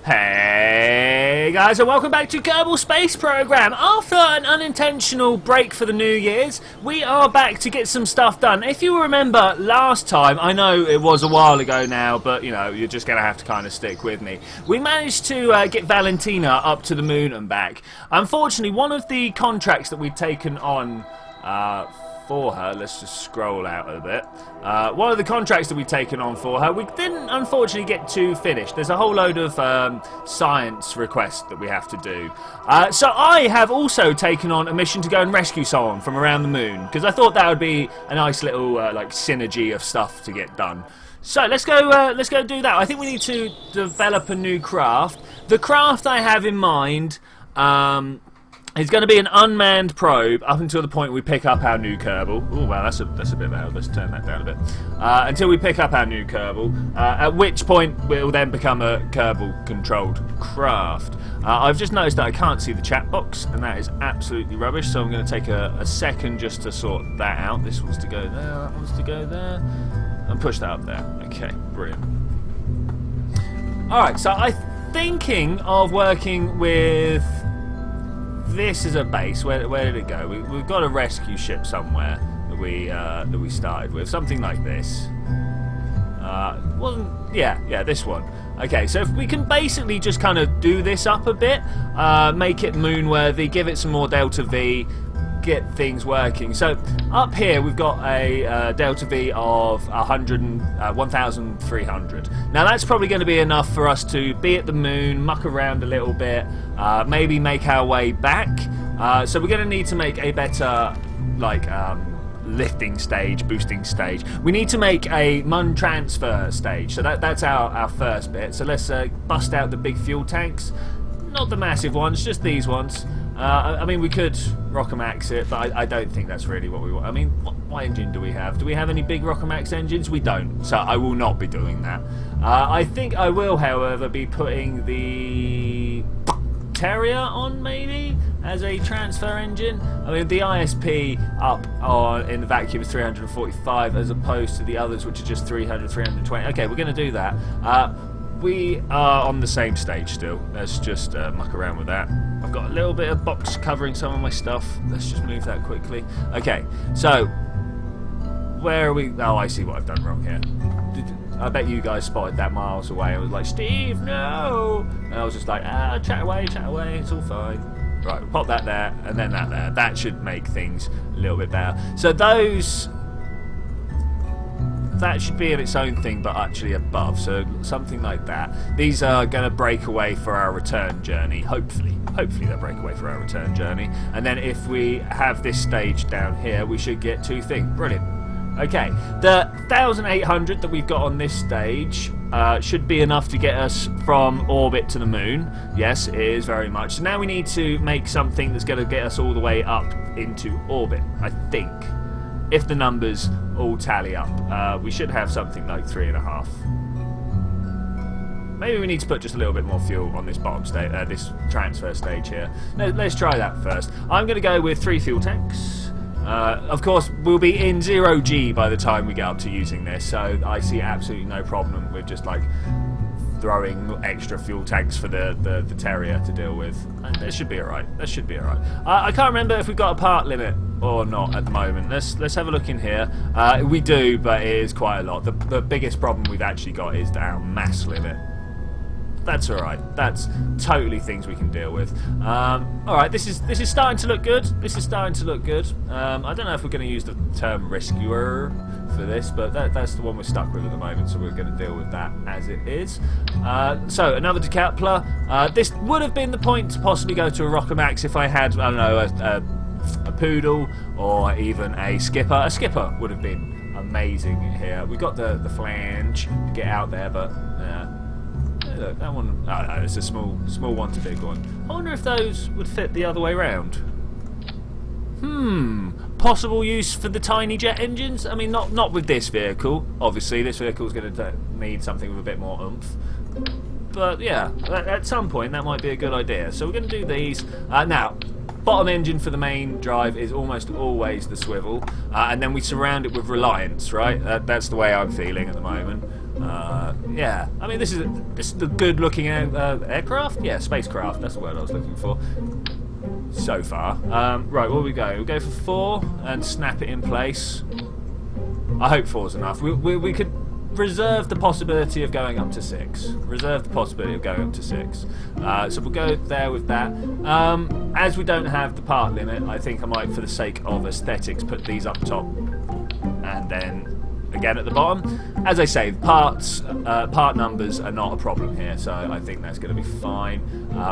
Hey guys, and welcome back to Kerbal Space Program. After an unintentional break for the New Year's, we are back to get some stuff done. If you remember last time, I know it was a while ago now, but you know, you're just going to have to kind of stick with me. We managed to get Valentina up to the moon and back. Unfortunately, one of the contracts that we'd taken on for her, let's just scroll out a bit. One of the contracts that we've taken on for her, we didn't unfortunately get to finish. There's a whole load of science requests that we have to do. So I have also taken on a mission to go and rescue someone from around the moon, because I thought that would be a nice little like synergy of stuff to get done. So let's go do that. I think we need to develop a new craft. The craft I have in mind it's going to be an unmanned probe up until the point we pick up our new Kerbal. Oh wow, that's a bit loud. Let's turn that down a bit. Until we pick up our new Kerbal, at which point we'll then become a Kerbal-controlled craft. I've just noticed that I can't see the chat box, and that is absolutely rubbish. So I'm going to take a second just to sort that out. This wants to go there. That wants to go there, and push that up there. Okay, brilliant. All right, so I'm thinking of working with this is a base. Where did it go? We've got a rescue ship somewhere that we started with, something like this. This one. Okay, so if we can basically just kind of do this up a bit, make it moon-worthy, give it some more delta V, get things working. So up here we've got a delta V of 1,300. Now that's probably going to be enough for us to be at the moon, muck around a little bit, maybe make our way back. So we're going to need to make a better lifting stage, boosting stage. We need to make a mun transfer stage. So that's our first bit. So let's bust out the big fuel tanks. Not the massive ones, just these ones. I mean, we could Rockamax it, but I don't think that's really what we want. I mean, what engine do we have? Do we have any big Rockamax engines? We don't, so I will not be doing that. I think I will, however, be putting the Terrier on, maybe, as a transfer engine. I mean, the ISP up in the vacuum is 345, as opposed to the others, which are just 300, 320. Okay, we're going to do that. We are on the same stage still. Let's just muck around with that. I've got a little bit of box covering some of my stuff. Let's just move that quickly. Okay, so where are we? Oh, I see what I've done wrong here. I bet you guys spotted that miles away. I was like, Steve, no! And I was just like, chat away, it's all fine. Right, we'll pop that there, and then that there. That should make things a little bit better. So that should be in its own thing, but actually above, so something like that. These are going to break away for our return journey, hopefully they'll break away for our return journey. And then if we have this stage down here, we should get two things. Brilliant. Okay, the 1,800 that we've got on this stage should be enough to get us from orbit to the moon. Yes, it is very much. So now we need to make something that's going to get us all the way up into orbit, I think. If the numbers all tally up, we should have something like 3.5. Maybe we need to put just a little bit more fuel on this bottom stage, this transfer stage here. Let's try that first. I'm going to go with 3 fuel tanks. Of course, we'll be in 0G by the time we get up to using this, so I see absolutely no problem with just like throwing extra fuel tanks for the Terrier to deal with. That should be alright. I can't remember if we've got a part limit or not at the moment. Let's have a look in here. We do, but it is quite a lot. The biggest problem we've actually got is our mass limit. That's alright. That's totally things we can deal with. Alright, this is starting to look good. I don't know if we're going to use the term rescuer for this, but that's the one we're stuck with at the moment, so we're going to deal with that as it is. So another decoupler. This would have been the point to possibly go to a Rockamax if I had, I don't know, a poodle or even a skipper. A skipper would have been amazing here. We've got the flange to get out there, but look, that one, no, it's a small one to big one. I wonder if those would fit the other way round. Possible use for the tiny jet engines? I mean, not with this vehicle. Obviously, this vehicle is going to need something with a bit more oomph. But yeah, at some point that might be a good idea. So we're going to do these. Now, bottom engine for the main drive is almost always the swivel, and then we surround it with Reliance, right? That's the way I'm feeling at the moment. Yeah, I mean this is a good looking aircraft. Yeah, spacecraft. That's the word I was looking for. So far, right. Where we go? We'll go for 4 and snap it in place. I hope 4's enough. We could reserve the possibility of going up to 6. Reserve the possibility of going up to 6. So we'll go there with that. As we don't have the part limit, I think I might, for the sake of aesthetics, put these up top and then again at the bottom. As I say, part numbers are not a problem here, so I think that's going to be fine.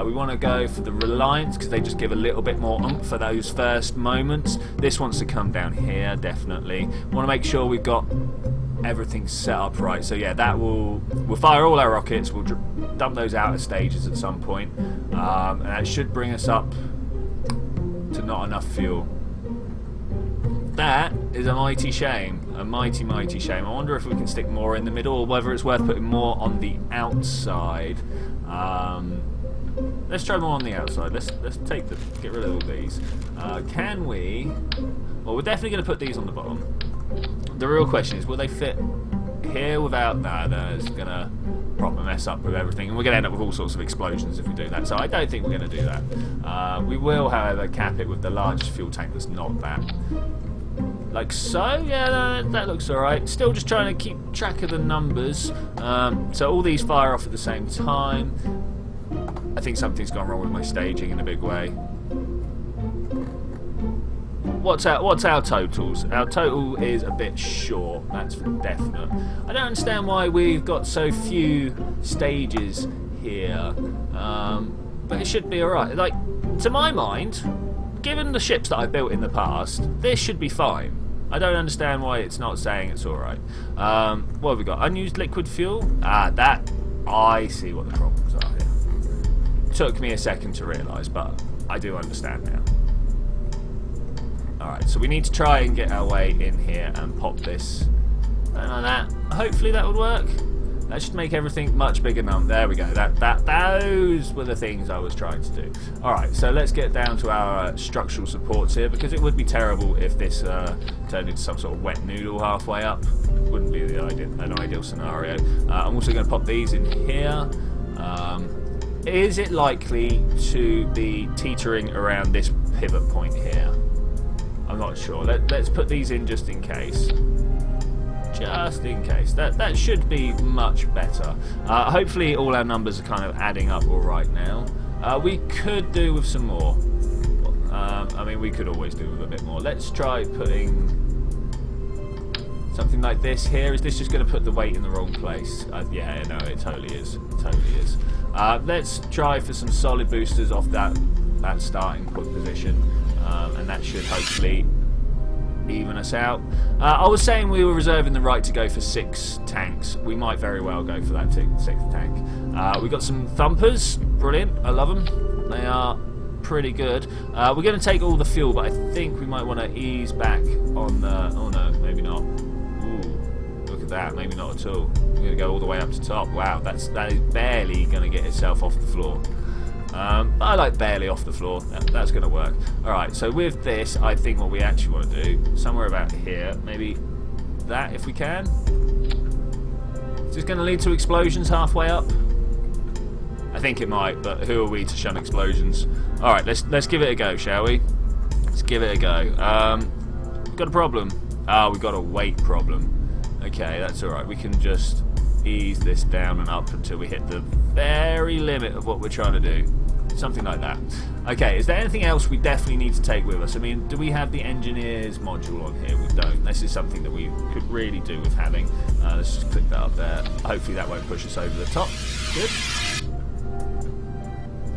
We want to go for the reliance because they just give a little bit more oomph for those first moments. This wants to come down here, definitely. Want to make sure we've got everything set up right. So yeah, that we'll fire all our rockets. We'll dump those out of stages at some point, and that should bring us up to not enough fuel. That is a mighty shame. A mighty, mighty shame. I wonder if we can stick more in the middle or whether it's worth putting more on the outside. Let's try more on the outside. Let's get rid of all these. Can we? Well, we're definitely going to put these on the bottom. The real question is, will they fit here without... No, it's going to proper mess up with everything. And we're going to end up with all sorts of explosions if we do that. So I don't think we're going to do that. We will, however, cap it with the largest fuel tank that's not that. Like so, yeah, that looks alright. Still just trying to keep track of the numbers. So all these fire off at the same time. I think something's gone wrong with my staging in a big way. What's our totals? Our total is a bit short, that's for definite. I don't understand why we've got so few stages here. But it should be alright. Like, to my mind, given the ships that I've built in the past, this should be fine. I don't understand why it's not saying it's alright. What have we got? Unused liquid fuel? That... I see what the problems are here. Took me a second to realise, but I do understand now. Alright, so we need to try and get our way in here and pop this. And like that. Hopefully that would work. That should make everything much bigger now. There we go. Those were the things I was trying to do. Alright, so let's get down to our structural supports here, because it would be terrible if this turned into some sort of wet noodle halfway up. Wouldn't be an ideal scenario. I'm also going to pop these in here. Is it likely to be teetering around this pivot point here? I'm not sure. Let's put these in just in case. Just in case. That should be much better. Hopefully all our numbers are kind of adding up all right now. We could do with some more. I mean, we could always do with a bit more. Let's try putting something like this here. Is this just going to put the weight in the wrong place? Yeah, no, it totally is. It totally is. Let's try for some solid boosters off that starting point position. And that should hopefully even us out. I was saying we were reserving the right to go for 6 tanks. We might very well go for that 6th tank. We've got some thumpers. Brilliant. I love them. They are pretty good. We're going to take all the fuel, but I think we might want to ease back on the... Oh no, maybe not. Ooh, look at that. Maybe not at all. We're going to go all the way up to top. Wow, that is barely going to get itself off the floor. I like barely off the floor. That's going to work. Alright, so with this, I think what we actually want to do, somewhere about here, maybe that if we can. Is this going to lead to explosions halfway up? I think it might, but who are we to shun explosions? Alright, let's give it a go, shall we? Let's give it a go. We've got a problem. We've got a weight problem. Okay, that's alright. We can just ease this down and up until we hit the very limit of what we're trying to do. Something like that. Okay, is there anything else we definitely need to take with us? I mean, do we have the engineers module on here? We don't. This is something that we could really do with having. Let's just click that up there. Hopefully that won't push us over the top. Good.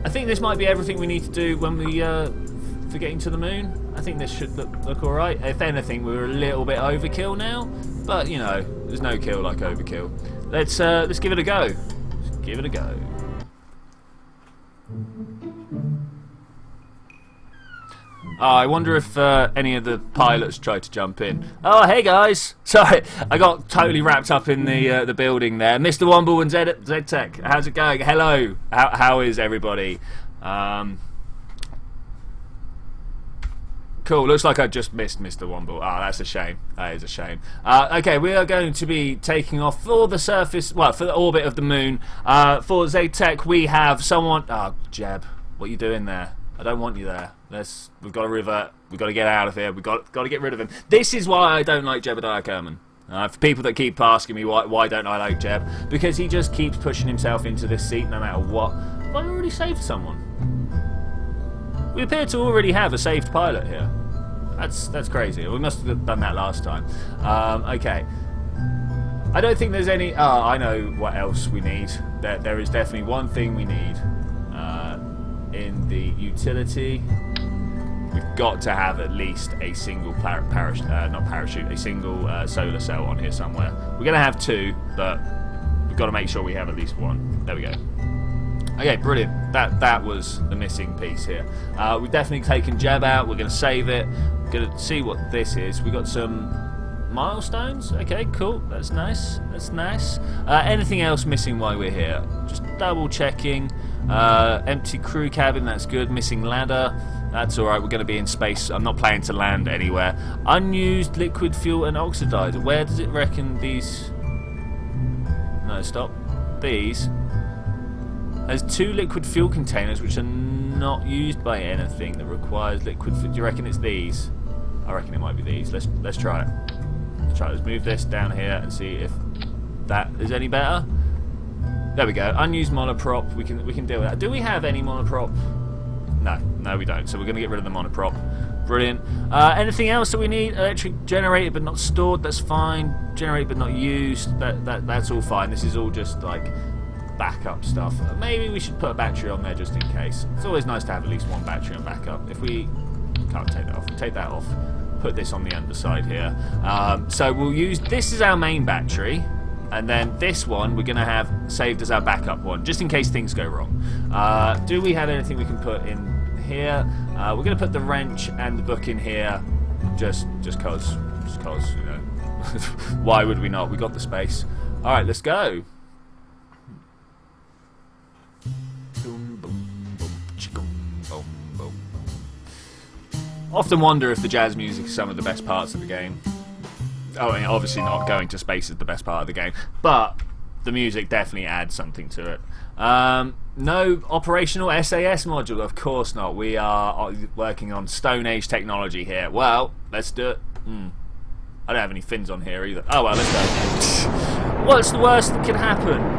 I think this might be everything we need to do when we for getting to the moon. I think this should look alright. If anything, we're a little bit overkill now, but you know, there's no kill like overkill. Let's give it a go. Let's give it a go. I wonder if any of the pilots tried to jump in. Oh, hey guys! Sorry, I got totally wrapped up in the building there. Mr. Womble and Z Tech, how's it going? Hello. How is everybody? Cool, looks like I just missed Mr. Womble. Ah, that's a shame. That is a shame. Okay, we are going to be taking off for the surface, well, for the orbit of the moon. For laythe, we have someone... Oh, Jeb, what are you doing there? I don't want you there. We've got to revert. We've got to get out of here. We've got to get rid of him. This is why I don't like Jebediah Kerman. For people that keep asking me why don't I like Jeb, because he just keeps pushing himself into this seat no matter what. Have I already saved someone? We appear to already have a saved pilot here. That's crazy. We must have done that last time. Okay. I don't think there's any... Oh, I know what else we need. There is definitely one thing we need. In the utility, we've got to have at least a single a single solar cell on here somewhere. We're going to have two, but we've got to make sure we have at least one. There we go. Okay, brilliant. That was the missing piece here. We've definitely taken Jeb out. We're going to save it. We're going to see what this is. We got some milestones. Okay, cool. That's nice. That's nice. Anything else missing while we're here? Just double checking. Empty crew cabin. That's good. Missing ladder. That's alright. We're going to be in space. I'm not planning to land anywhere. Unused liquid fuel and oxidizer. Where does it reckon these... No, stop. These... There's 2 liquid fuel containers which are not used by anything that requires liquid fuel. Do you reckon it's these? I reckon it might be these. Let's try it. Let's try it. Let's move this down here and see if that is any better. There we go. Unused monoprop. We can deal with that. Do we have any monoprop? No, we don't. So we're going to get rid of the monoprop. Brilliant. Anything else that we need? Electric generated but not stored. That's fine. Generated but not used. That's all fine. This is all just like backup stuff. Maybe we should put a battery on there just in case. It's always nice to have at least one battery on backup. If we can't take that off, take that off. Put this on the underside here. So we'll use this as our main battery, and then this one we're going to have saved as our backup one, just in case things go wrong. Do we have anything we can put in here? We're going to put the wrench and the book in here, just cause, you know. Why would we not? We got the space. All right, let's go. Often wonder if the jazz music is some of the best parts of the game. Oh, I mean, obviously not going to space is the best part of the game, but the music definitely adds something to it. No operational SAS module, of course not. We are working on Stone Age technology here. Well, let's do it. I don't have any fins on here either. Oh well, let's go. What's the worst that can happen?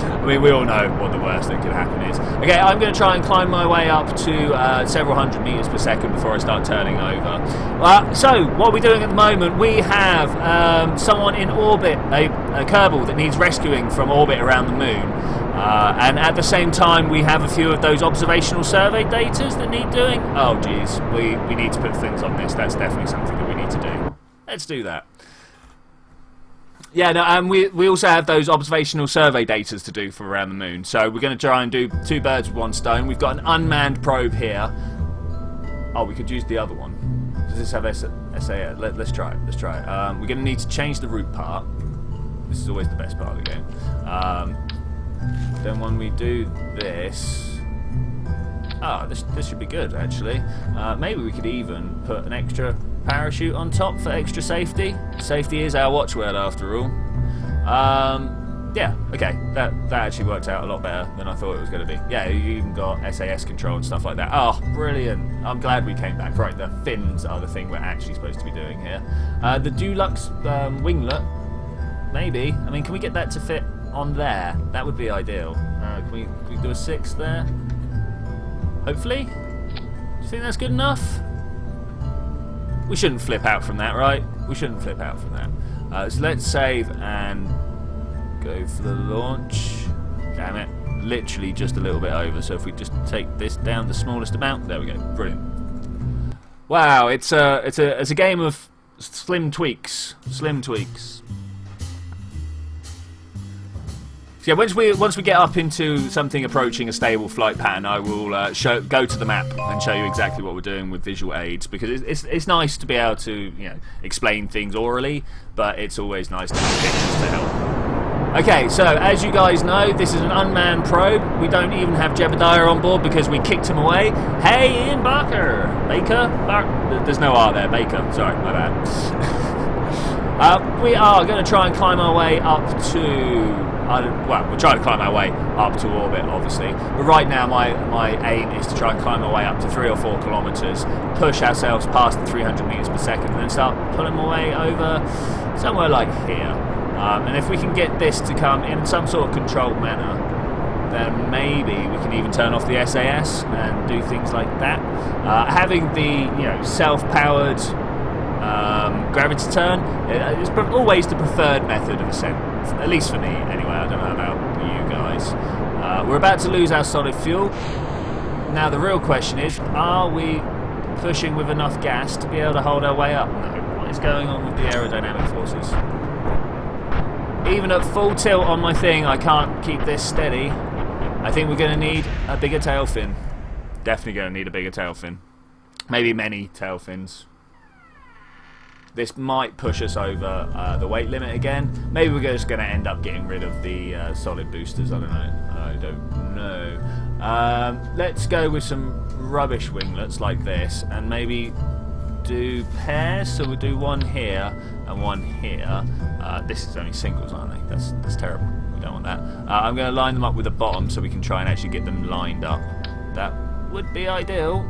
I mean, we all know what the worst that could happen is. Okay, I'm going to try and climb my way up to several hundred meters per second before I start turning over. So, what are we doing at the moment? We have someone in orbit, a Kerbal that needs rescuing from orbit around the moon. And at the same time, we have a few of those observational survey datas that need doing. Oh, geez, we need to put things on this. That's definitely something that we need to do. Let's do that. Yeah, no, and we also have those observational survey datas to do for around the moon. So we're going to try and do 2 birds with 1 stone. We've got an unmanned probe here. Oh, we could use the other one. Does this have SA? Let's try it. Let's try it. We're going to need to change the root part. This is always the best part of the game. Then when we do this... Oh, this should be good, actually. Maybe we could even put an extra parachute on top for extra safety. Safety is our watchword, after all. Yeah, okay. That actually worked out a lot better than I thought it was going to be. Yeah, you even got SAS control and stuff like that. Oh, brilliant. I'm glad we came back. Right, the fins are the thing we're actually supposed to be doing here. The Deluxe winglet, maybe. I mean, can we get that to fit on there? That would be ideal. Can we do a 6 there? Hopefully? Do you think that's good enough? We shouldn't flip out from that, right? We shouldn't flip out from that. So let's save and go for the launch. Damn it. Literally just a little bit over. So if we just take this down the smallest amount. There we go. Brilliant. Wow, it's a game of slim tweaks. Slim tweaks. So yeah, once we get up into something approaching a stable flight pattern, I will go to the map and show you exactly what we're doing with visual aids, because it's nice to be able to explain things orally, but it's always nice to have pictures to help. Okay, so as you guys know, this is an unmanned probe. We don't even have Jebediah on board because we kicked him away. Hey, Ian Barker. There's no R there, Baker. Sorry, my bad. We are going to try and climb our way up to... well, we're trying to climb our way up to orbit, obviously. But right now, my aim is to try and climb our way up to 3 or 4 kilometres, push ourselves past the 300 metres per second, and then start pulling my way over somewhere like here. And if we can get this to come in some sort of controlled manner, then maybe we can even turn off the SAS and do things like that. Having the self-powered gravity turn is always the preferred method of ascent, at least for me anyway. I don't know about you guys. We're about to lose our solid fuel. Now the real question is, are we pushing with enough gas to be able to hold our way up? No. What is going on with the aerodynamic forces? Even at full tilt on my thing, I can't keep this steady. I think we're going to need a bigger tail fin. Definitely going to need a bigger tail fin. Maybe many tail fins. This might push us over the weight limit again. Maybe we're just going to end up getting rid of the solid boosters. I don't know. Let's go with some rubbish winglets like this, and maybe do pairs. So we'll do one here and one here. This is only singles, aren't they? That's terrible. We don't want that. I'm going to line them up with the bottom so we can try and actually get them lined up. That would be ideal.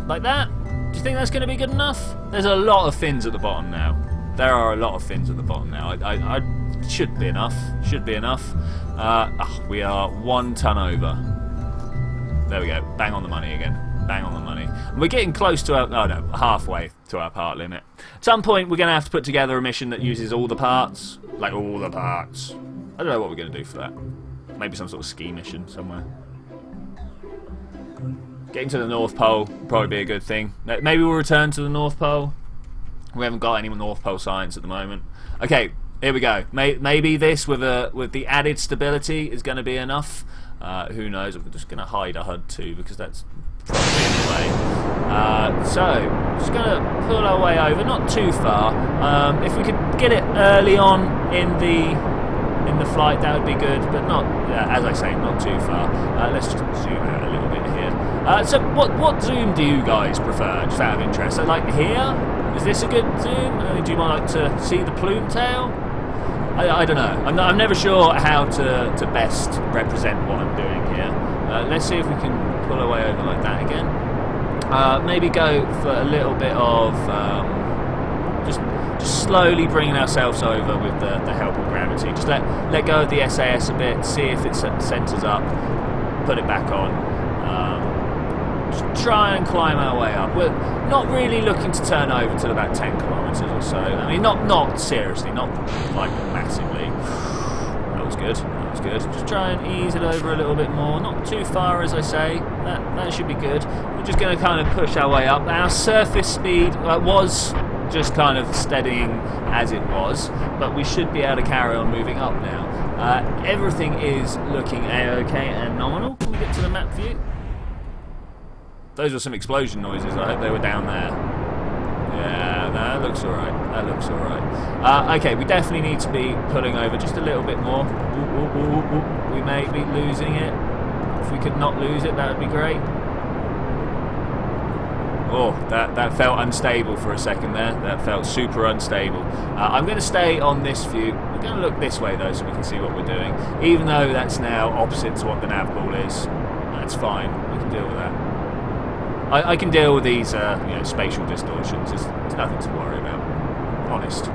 Like that. Do you think that's going to be good enough? There's a lot of fins at the bottom now. There are a lot of fins at the bottom now. I should be enough. Should be enough. We are 1 ton over. There we go. Bang on the money again. Bang on the money. And we're getting close to our... Oh no, halfway to our part limit. At some point we're going to have to put together a mission that uses all the parts. Like all the parts. I don't know what we're going to do for that. Maybe some sort of ski mission somewhere. Getting to the North Pole would probably be a good thing. Maybe we'll return to the North Pole. We haven't got any North Pole science at the moment. Okay, here we go. Maybe this with the added stability is going to be enough. Who knows? We're just going to hide a HUD too because that's probably in the way. So, just going to pull our way over, not too far. If we could get it early on in the flight, that would be good, but not, as I say, not too far. Let's just zoom out a little bit here. So, what zoom do you guys prefer? Just out of interest. So, like here, is this a good zoom? Do you want to see the plume tail? I don't know. I'm never sure how to best represent what I'm doing here. Let's see if we can pull our way over like that again. Maybe go for a little bit of just slowly bringing ourselves over with the help of gravity. Just let go of the SAS a bit, see if it centres up, put it back on. Just try and climb our way up. We're not really looking to turn over till about 10 kilometres or so. I mean, not seriously, not like massively. That was good. That was good. Just try and ease it over a little bit more. Not too far, as I say. That should be good. We're just going to kind of push our way up. Our surface speed was just kind of steadying as it was, but we should be able to carry on moving up now. Everything is looking a-okay and nominal. Can we get to the map view? Those were some explosion noises. I hope they were down there. Yeah, that looks alright. That looks alright. Okay, we definitely need to be pulling over just a little bit more. We may be losing it. If we could not lose it, that would be great. Oh, that felt unstable for a second there. That felt super unstable. I'm going to stay on this view. We're going to look this way though so we can see what we're doing. Even though that's now opposite to what the nav ball is. That's fine. We can deal with that. I can deal with these spatial distortions. There's nothing to worry about. Honest.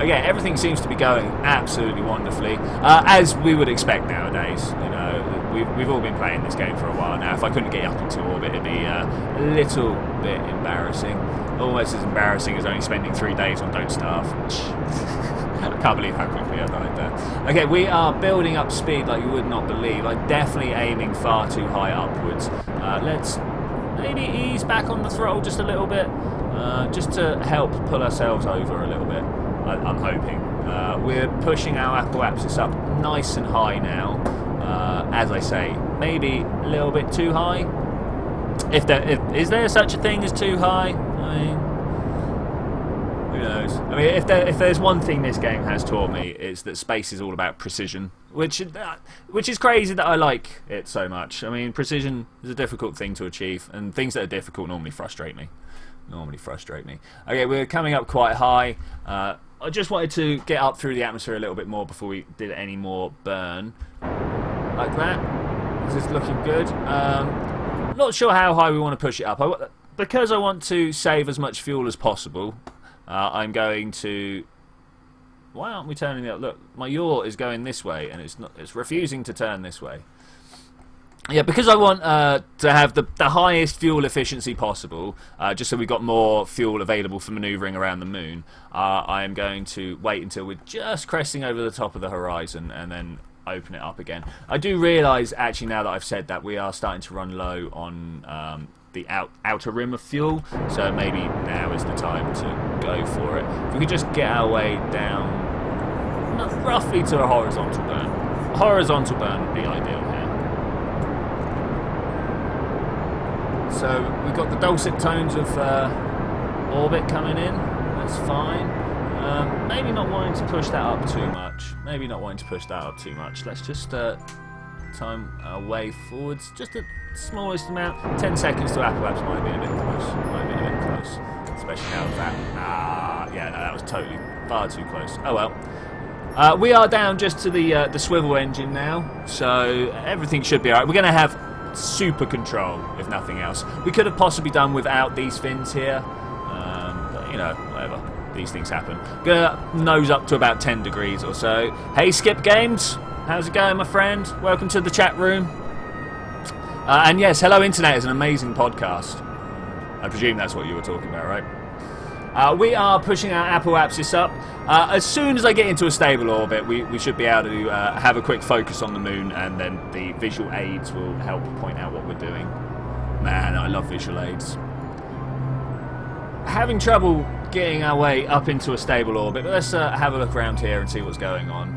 Okay, everything seems to be going absolutely wonderfully, as we would expect nowadays. You know, we've all been playing this game for a while now. If I couldn't get up into orbit, it'd be a little bit embarrassing. Almost as embarrassing as only spending 3 days on Don't Starve. I can't believe how quickly I died there. Okay, we are building up speed like you would not believe. I'm definitely aiming far too high upwards. Let's maybe ease back on the throttle just a little bit, just to help pull ourselves over a little bit. I'm hoping. We're pushing our apoapsis up nice and high now. As I say, maybe a little bit too high. Is there such a thing as too high? I mean, knows? I mean, if there's one thing this game has taught me, it's that space is all about precision, which is crazy that I like it so much. I mean, precision is a difficult thing to achieve, and things that are difficult normally frustrate me. Okay, we're coming up quite high. I just wanted to get up through the atmosphere a little bit more before we did any more burn. Like that. This is looking good. Not sure how high we want to push it up. Because I want to save as much fuel as possible, I'm going to... Why aren't we turning it? Look, my yaw is going this way, and it's refusing to turn this way. Yeah, because I want to have the highest fuel efficiency possible, just so we've got more fuel available for manoeuvring around the moon, I am going to wait until we're just cresting over the top of the horizon and then open it up again. I do realise, actually, now that I've said that, we are starting to run low on the outer rim of fuel, so maybe now is the time to go for it. If we could just get our way down roughly to a horizontal burn. A horizontal burn would be ideal here. So we've got the dulcet tones of orbit coming in. That's fine. Maybe not wanting to push that up too much. Let's just time our way forwards. Just the smallest amount. 10 seconds to apoapse might be a bit close. Especially now with that. Yeah, no, that was totally far too close. Oh well. We are down just to the swivel engine now, so everything should be alright. We're going to have super control, if nothing else. We could have possibly done without these fins here, but you know, whatever. These things happen. Gonna nose up to about 10 degrees or so. Hey, Skip Games, how's it going, my friend? Welcome to the chat room. And yes, Hello Internet is an amazing podcast. I presume that's what you were talking about, right? We are pushing our apoapsis up. As soon as I get into a stable orbit, we should be able to have a quick focus on the moon, and then the visual aids will help point out what we're doing. Man, I love visual aids. Having trouble getting our way up into a stable orbit, but let's have a look around here and see what's going on.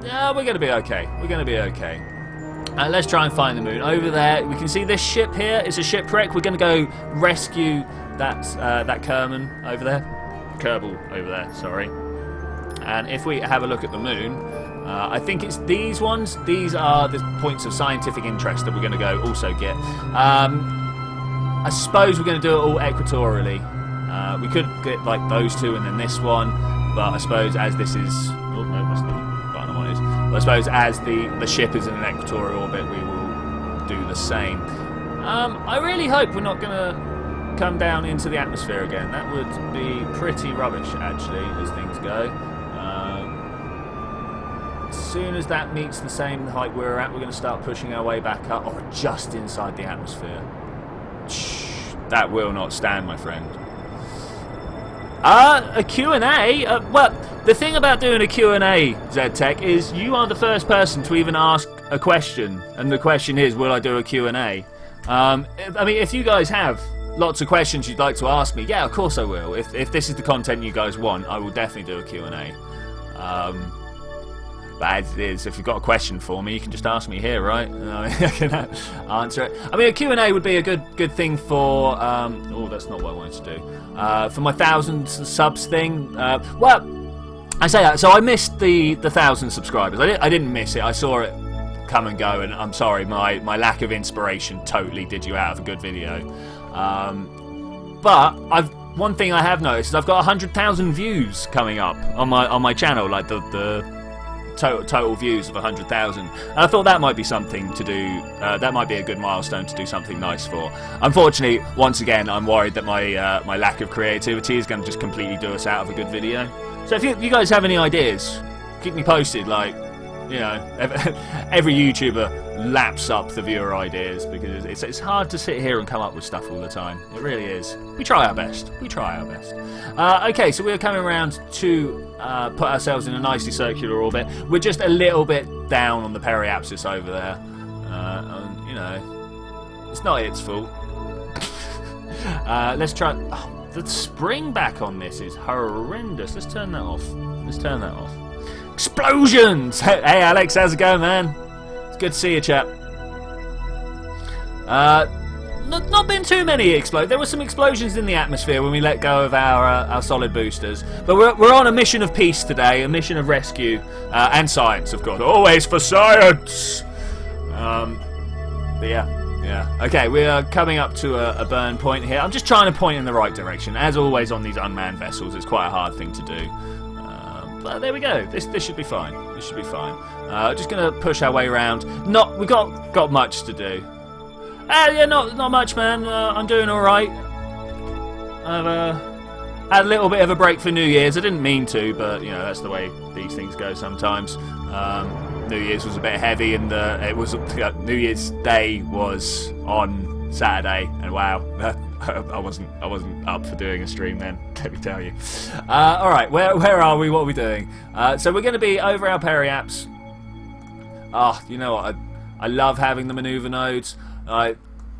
Yeah, we're going to be okay. Let's try and find the moon. Over there, we can see this ship here. It's a shipwreck. We're going to go rescue that Kerbal over there. Sorry. And if we have a look at the moon, I think it's these ones. These are the points of scientific interest that we're going to go also get. I suppose we're going to do it all equatorially. We could get like those two and then this one, but I suppose as this is... Oh, no, that's the button I wanted. But I suppose as the ship is in an equatorial orbit, we will do the same. I really hope we're not going to come down into the atmosphere again. That would be pretty rubbish, actually, as things go. As soon as that meets the same height we're at, we're going to start pushing our way back up, or just inside the atmosphere. That will not stand, my friend. A Q&A? Well, the thing about doing a Q&A, ZTech, is you are the first person to even ask a question, and the question is, will I do a Q&A? I mean, if you guys have lots of questions you'd like to ask me, yeah, of course I will. If this is the content you guys want, I will definitely do a Q&A. But as it is, if you've got a question for me, you can just ask me here, right? I can answer it. I mean, a Q&A would be a good thing for... oh, that's not what I wanted to do. For my 1,000 subs thing. Well, I say that. So I missed the 1,000 subscribers. I didn't miss it. I saw it come and go, and I'm sorry, my lack of inspiration totally did you out of a good video. But one thing I have noticed is I've got 100,000 views coming up on my channel, like the total views of 100,000. And I thought that might be something to do. That might be a good milestone to do something nice for. Unfortunately, once again, I'm worried that my lack of creativity is going to just completely do us out of a good video. So if you guys have any ideas, keep me posted. Like, you know, every YouTuber laps up the viewer ideas because it's hard to sit here and come up with stuff all the time. It really is. We try our best. Okay, so we're coming around to put ourselves in a nicely circular orbit. We're just a little bit down on the periapsis over there. And, you know, it's not its fault. Let's try... Oh, the spring back on this is horrendous. Let's turn that off. Explosions! Hey Alex, how's it going, man? It's good to see you, chap. not been too many explosions. There were some explosions in the atmosphere when we let go of our solid boosters. But we're on a mission of peace today, a mission of rescue and science, of course. Always for science. But yeah. Okay, we are coming up to a burn point here. I'm just trying to point in the right direction. As always on these unmanned vessels, it's quite a hard thing to do. But there we go. This should be fine. This should be fine. Just gonna push our way around. We got much to do. Yeah, not much, man. I'm doing all right. I've had a little bit of a break for New Year's. I didn't mean to, but you know that's the way these things go sometimes. New Year's was a bit heavy, and New Year's Day was on Saturday, and wow, I wasn't up for doing a stream then. Let me tell you. All right, where are we? What are we doing? So we're going to be over our periaps. Oh, you know what? I love having the maneuver nodes.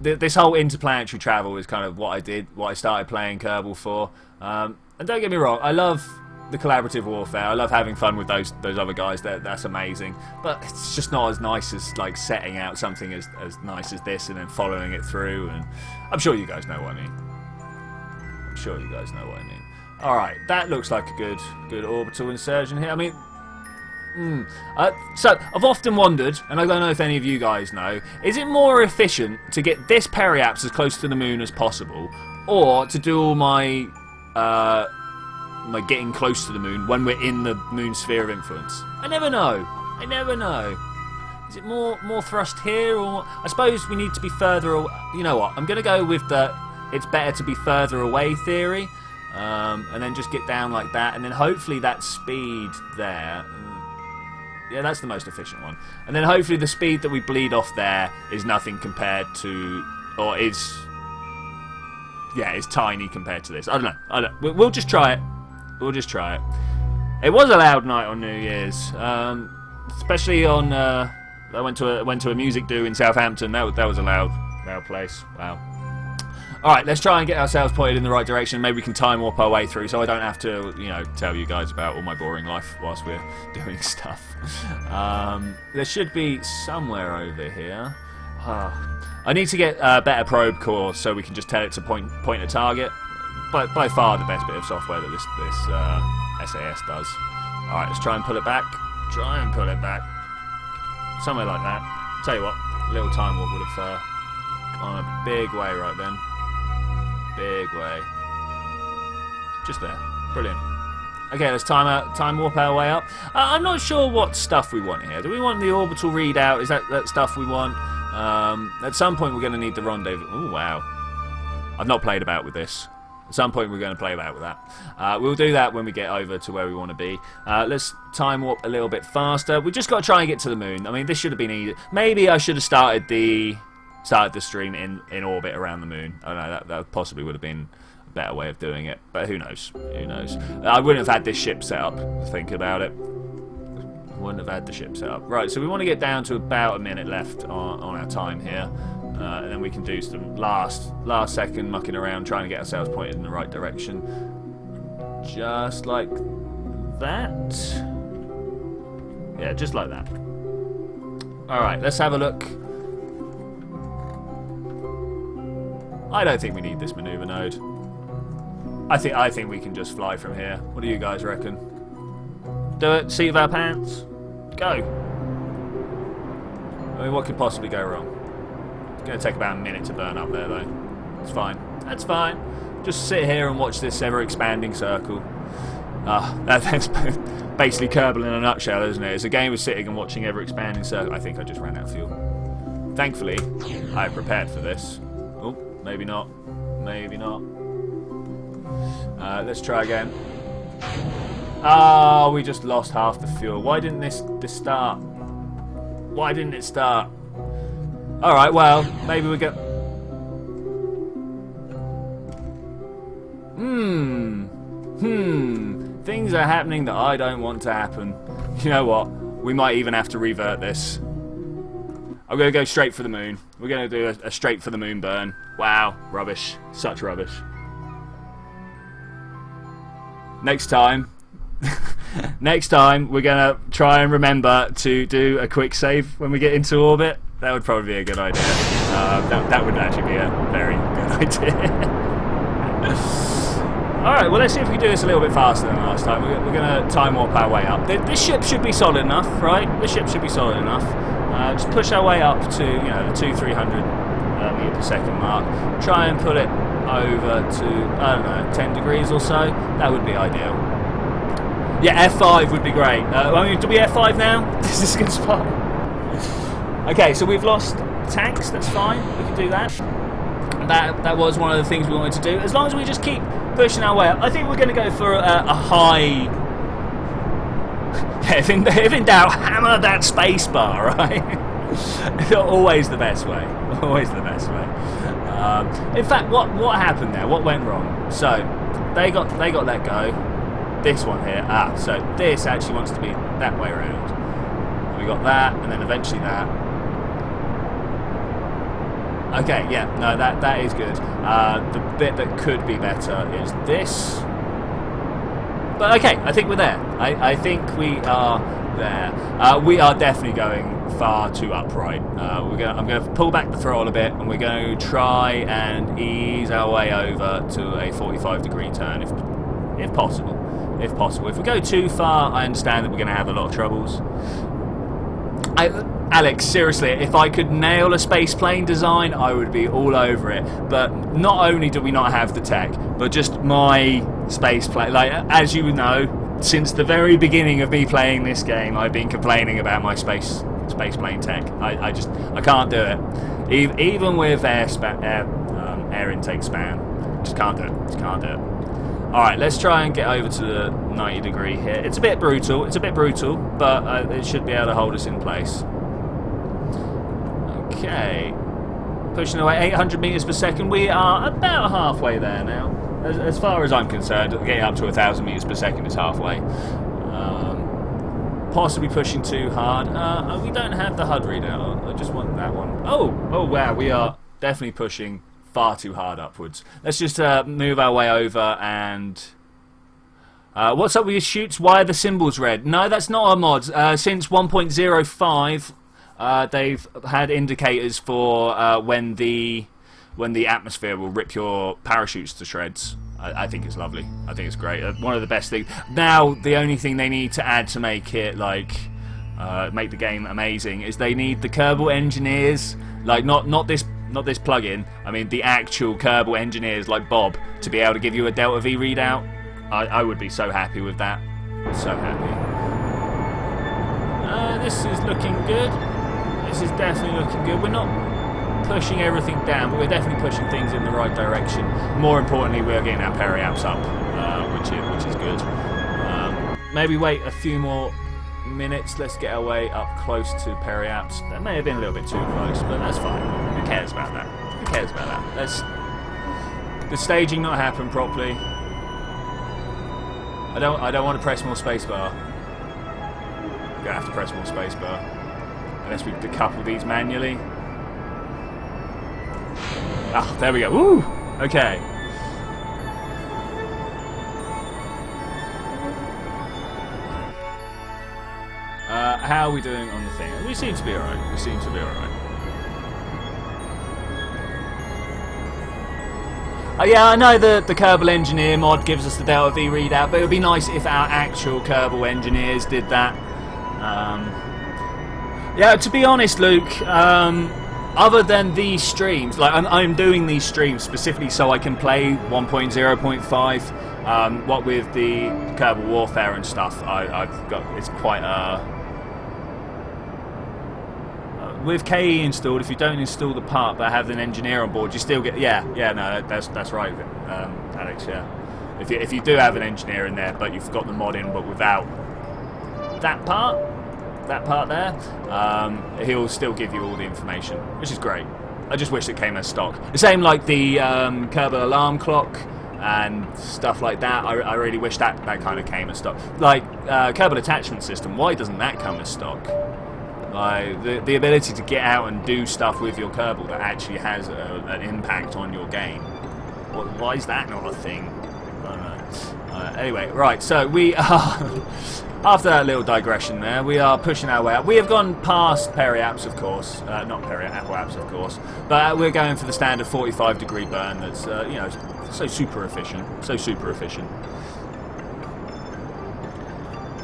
This whole interplanetary travel is kind of what I started playing Kerbal for. And don't get me wrong, I love the collaborative warfare. I love having fun with those other guys. That's amazing. But it's just not as nice as like setting out something as nice as this and then following it through. And I'm sure you guys know what I mean. All right, that looks like a good orbital insertion here. I mean. So I've often wondered, and I don't know if any of you guys know, is it more efficient to get this periaps as close to the moon as possible, or to do all my getting close to the moon when we're in the moon's sphere of influence? I never know. Is it more thrust here, or I suppose we need to be further away? You know what? I'm going to go with the it's better to be further away theory, and then just get down like that, and then hopefully that speed there. Yeah, that's the most efficient one. And then hopefully the speed that we bleed off there is nothing compared to, or is tiny compared to this. I don't know. We'll just try it. It was a loud night on New Year's, especially on. I went to a music do in Southampton. That was a loud place. Wow. All right, let's try and get ourselves pointed in the right direction. Maybe we can time warp our way through, so I don't have to, tell you guys about all my boring life whilst we're doing stuff. There should be somewhere over here. I need to get a better probe core so we can just tell it to point a target. By far the best bit of software that this SAS does. All right, let's try and pull it back. Somewhere like that. Tell you what, a little time warp would have gone a big way right then. Big way. Just there. Brilliant. Okay, let's time warp our way up. I'm not sure what stuff we want here. Do we want the orbital readout? Is that stuff we want? At some point we're going to need the rendezvous. Oh, wow. I've not played about with this. At some point we're going to play about with that. We'll do that when we get over to where we want to be. Let's time warp a little bit faster. We just got to try and get to the moon. I mean, this should have been easy. Maybe I should have started the stream in orbit around the moon. I don't know, that possibly would have been a better way of doing it, but who knows? I wouldn't have had this ship set up, think about it. Right, so we want to get down to about a minute left on our time here, and then we can do some last second mucking around trying to get ourselves pointed in the right direction. Just like that. Yeah, just like that. Alright, let's have a look. I don't think we need this maneuver node. I think we can just fly from here. What do you guys reckon? Do it. Seat of our pants. Go. I mean, what could possibly go wrong? It's going to take about a minute to burn up there, though. It's fine. That's fine. Just sit here and watch this ever-expanding circle. That's basically Kerbal in a nutshell, isn't it? It's a game of sitting and watching ever-expanding circle. I think I just ran out of fuel. Thankfully, I prepared for this. Oh, maybe not. Let's try again. Oh, we just lost half the fuel. Why didn't this start? Why didn't it start? Alright, well, maybe we get... Things are happening that I don't want to happen. You know what? We might even have to revert this. I'm going to go straight for the moon. We're going to do a straight for the moon burn. Wow, rubbish. Such rubbish. Next time, we're going to try and remember to do a quick save when we get into orbit. That would probably be a good idea. That would actually be a very good idea. Alright, well let's see if we can do this a little bit faster than last time. We're going to time warp our way up. This ship should be solid enough, right? This ship should be solid enough. Just push our way up to, you know, the 200-300 meter per second mark. Try and put it over to, I don't know, 10 degrees or so. That would be ideal. Yeah, F5 would be great. I mean, do we F5 now? This is a good spot. Okay, so we've lost tanks. That's fine. We can do that. That was one of the things we wanted to do. As long as we just keep pushing our way up, I think we're going to go for a high. If in doubt, hammer that space bar, right? Always the best way. Always the best way. In fact, what happened there? What went wrong? So they got let go. This one here. So this actually wants to be that way around. We got that, and then eventually that. Okay, yeah, no, that is good. The bit that could be better is this. But okay, I think we're there. I think we are there. We are definitely going far too upright. I'm going to pull back the throttle a bit, and we're going to try and ease our way over to a 45-degree turn, if possible. If possible. If we go too far, I understand that we're going to have a lot of troubles. Alex, seriously, if I could nail a space plane design, I would be all over it. But not only do we not have the tech, but just my space plane. Like, as you know, since the very beginning of me playing this game, I've been complaining about my space plane tech. I can't do it. Even with air intake span, just can't do it. Just can't do it. All right, let's try and get over to the 90-degree here. It's a bit brutal. But it should be able to hold us in place. Okay, pushing away 800 meters per second. We are about halfway there now. As far as I'm concerned, getting up to 1,000 meters per second is halfway. Possibly pushing too hard. We don't have the HUD readout. I just want that one. Oh wow, we are definitely pushing far too hard upwards. Let's just move our way over and... what's up with your shoots? Why are the symbols red? No, that's not a mod. Since 1.05, they've had indicators for when the atmosphere will rip your parachutes to shreds. I think it's lovely. I think it's great. One of the best things. Now, the only thing they need to add to make it make the game amazing is they need the Kerbal engineers, like not this plugin. I mean the actual Kerbal engineers like Bob to be able to give you a Delta V readout. I would be so happy with that. So happy. This is looking good. This is definitely looking good. We're not pushing everything down, but we're definitely pushing things in the right direction. More importantly, we're getting our periapts up, which is good. Maybe wait a few more minutes. Let's get our way up close to periapts. That may have been a little bit too close, but that's fine. Who cares about that? Who cares about that? The staging not happen properly. I don't want to press more spacebar. I'm gonna have to press more spacebar unless we decouple these manually. Ah, there we go. Woo! Okay. How are we doing on the thing? We seem to be alright. We seem to be alright. Yeah, I know the Kerbal Engineer mod gives us the Delta V readout, but it would be nice if our actual Kerbal engineers did that. Yeah, to be honest, Luke, other than these streams, like I'm doing these streams specifically so I can play 1.0.5. What with the Kerbal Warfare and stuff, I've got it's quite with KE installed. If you don't install the part but have an engineer on board, you still get no, that's right, Alex. Yeah, if you do have an engineer in there, but you've got the mod in, but without that part there, he'll still give you all the information, which is great. I just wish it came as stock. The same like the Kerbal alarm clock and stuff like that. I really wish that kind of came as stock. Like Kerbal attachment system, why doesn't that come as stock? Like the ability to get out and do stuff with your Kerbal that actually has an impact on your game. Why is that not a thing? I don't know. Anyway, right, so we are after that little digression there, we are pushing our way up. We have gone past peri-apps, of course. Not apple-apps, of course. But we're going for the standard 45-degree burn that's, you know, so super efficient. So super efficient.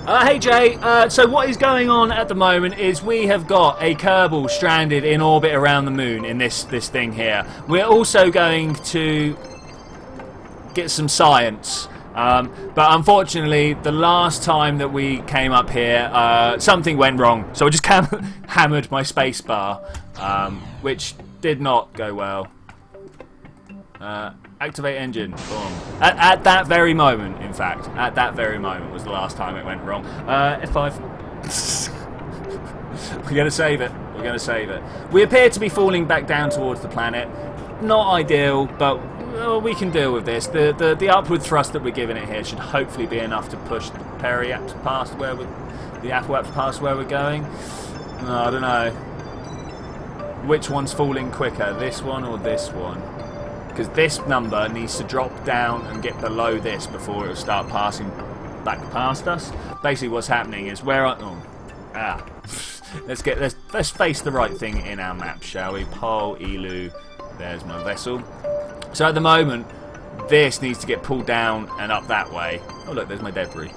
Hey Jay, so what is going on at the moment is we have got a Kerbal stranded in orbit around the moon in this thing here. We're also going to get some science, but unfortunately the last time that we came up here something went wrong, so I just hammered my space bar, which did not go well. Activate engine. Boom. At that very moment, in fact, at that very moment was the last time it went wrong. F5. We're going to save it. We're going to save it. We appear to be falling back down towards the planet. Not ideal, but we can deal with this. The upward thrust that we're giving it here should hopefully be enough to push the peri-apps past where the apple-apps past where we're going. I don't know. Which one's falling quicker, this one or this one? Because this number needs to drop down and get below this before it will start passing back past us. Basically, what's happening is let's face the right thing in our map, shall we? Pole, Elu, there's my vessel. So at the moment, this needs to get pulled down and up that way. Oh look, there's my debris,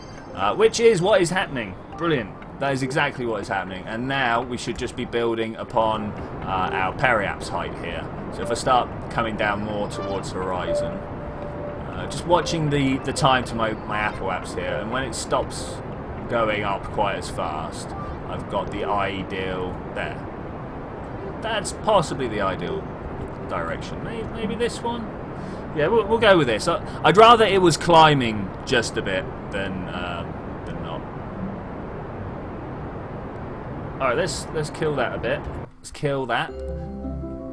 which is what is happening. Brilliant. That is exactly what is happening. And now we should just be building upon our peri-apps height here. So if I start coming down more towards the horizon, just watching the time to my apple-apps here, and when it stops going up quite as fast, I've got the ideal there. That's possibly the ideal direction. Maybe this one? Yeah, we'll go with this. I'd rather it was climbing just a bit than not. Alright, let's kill that a bit. Let's kill that.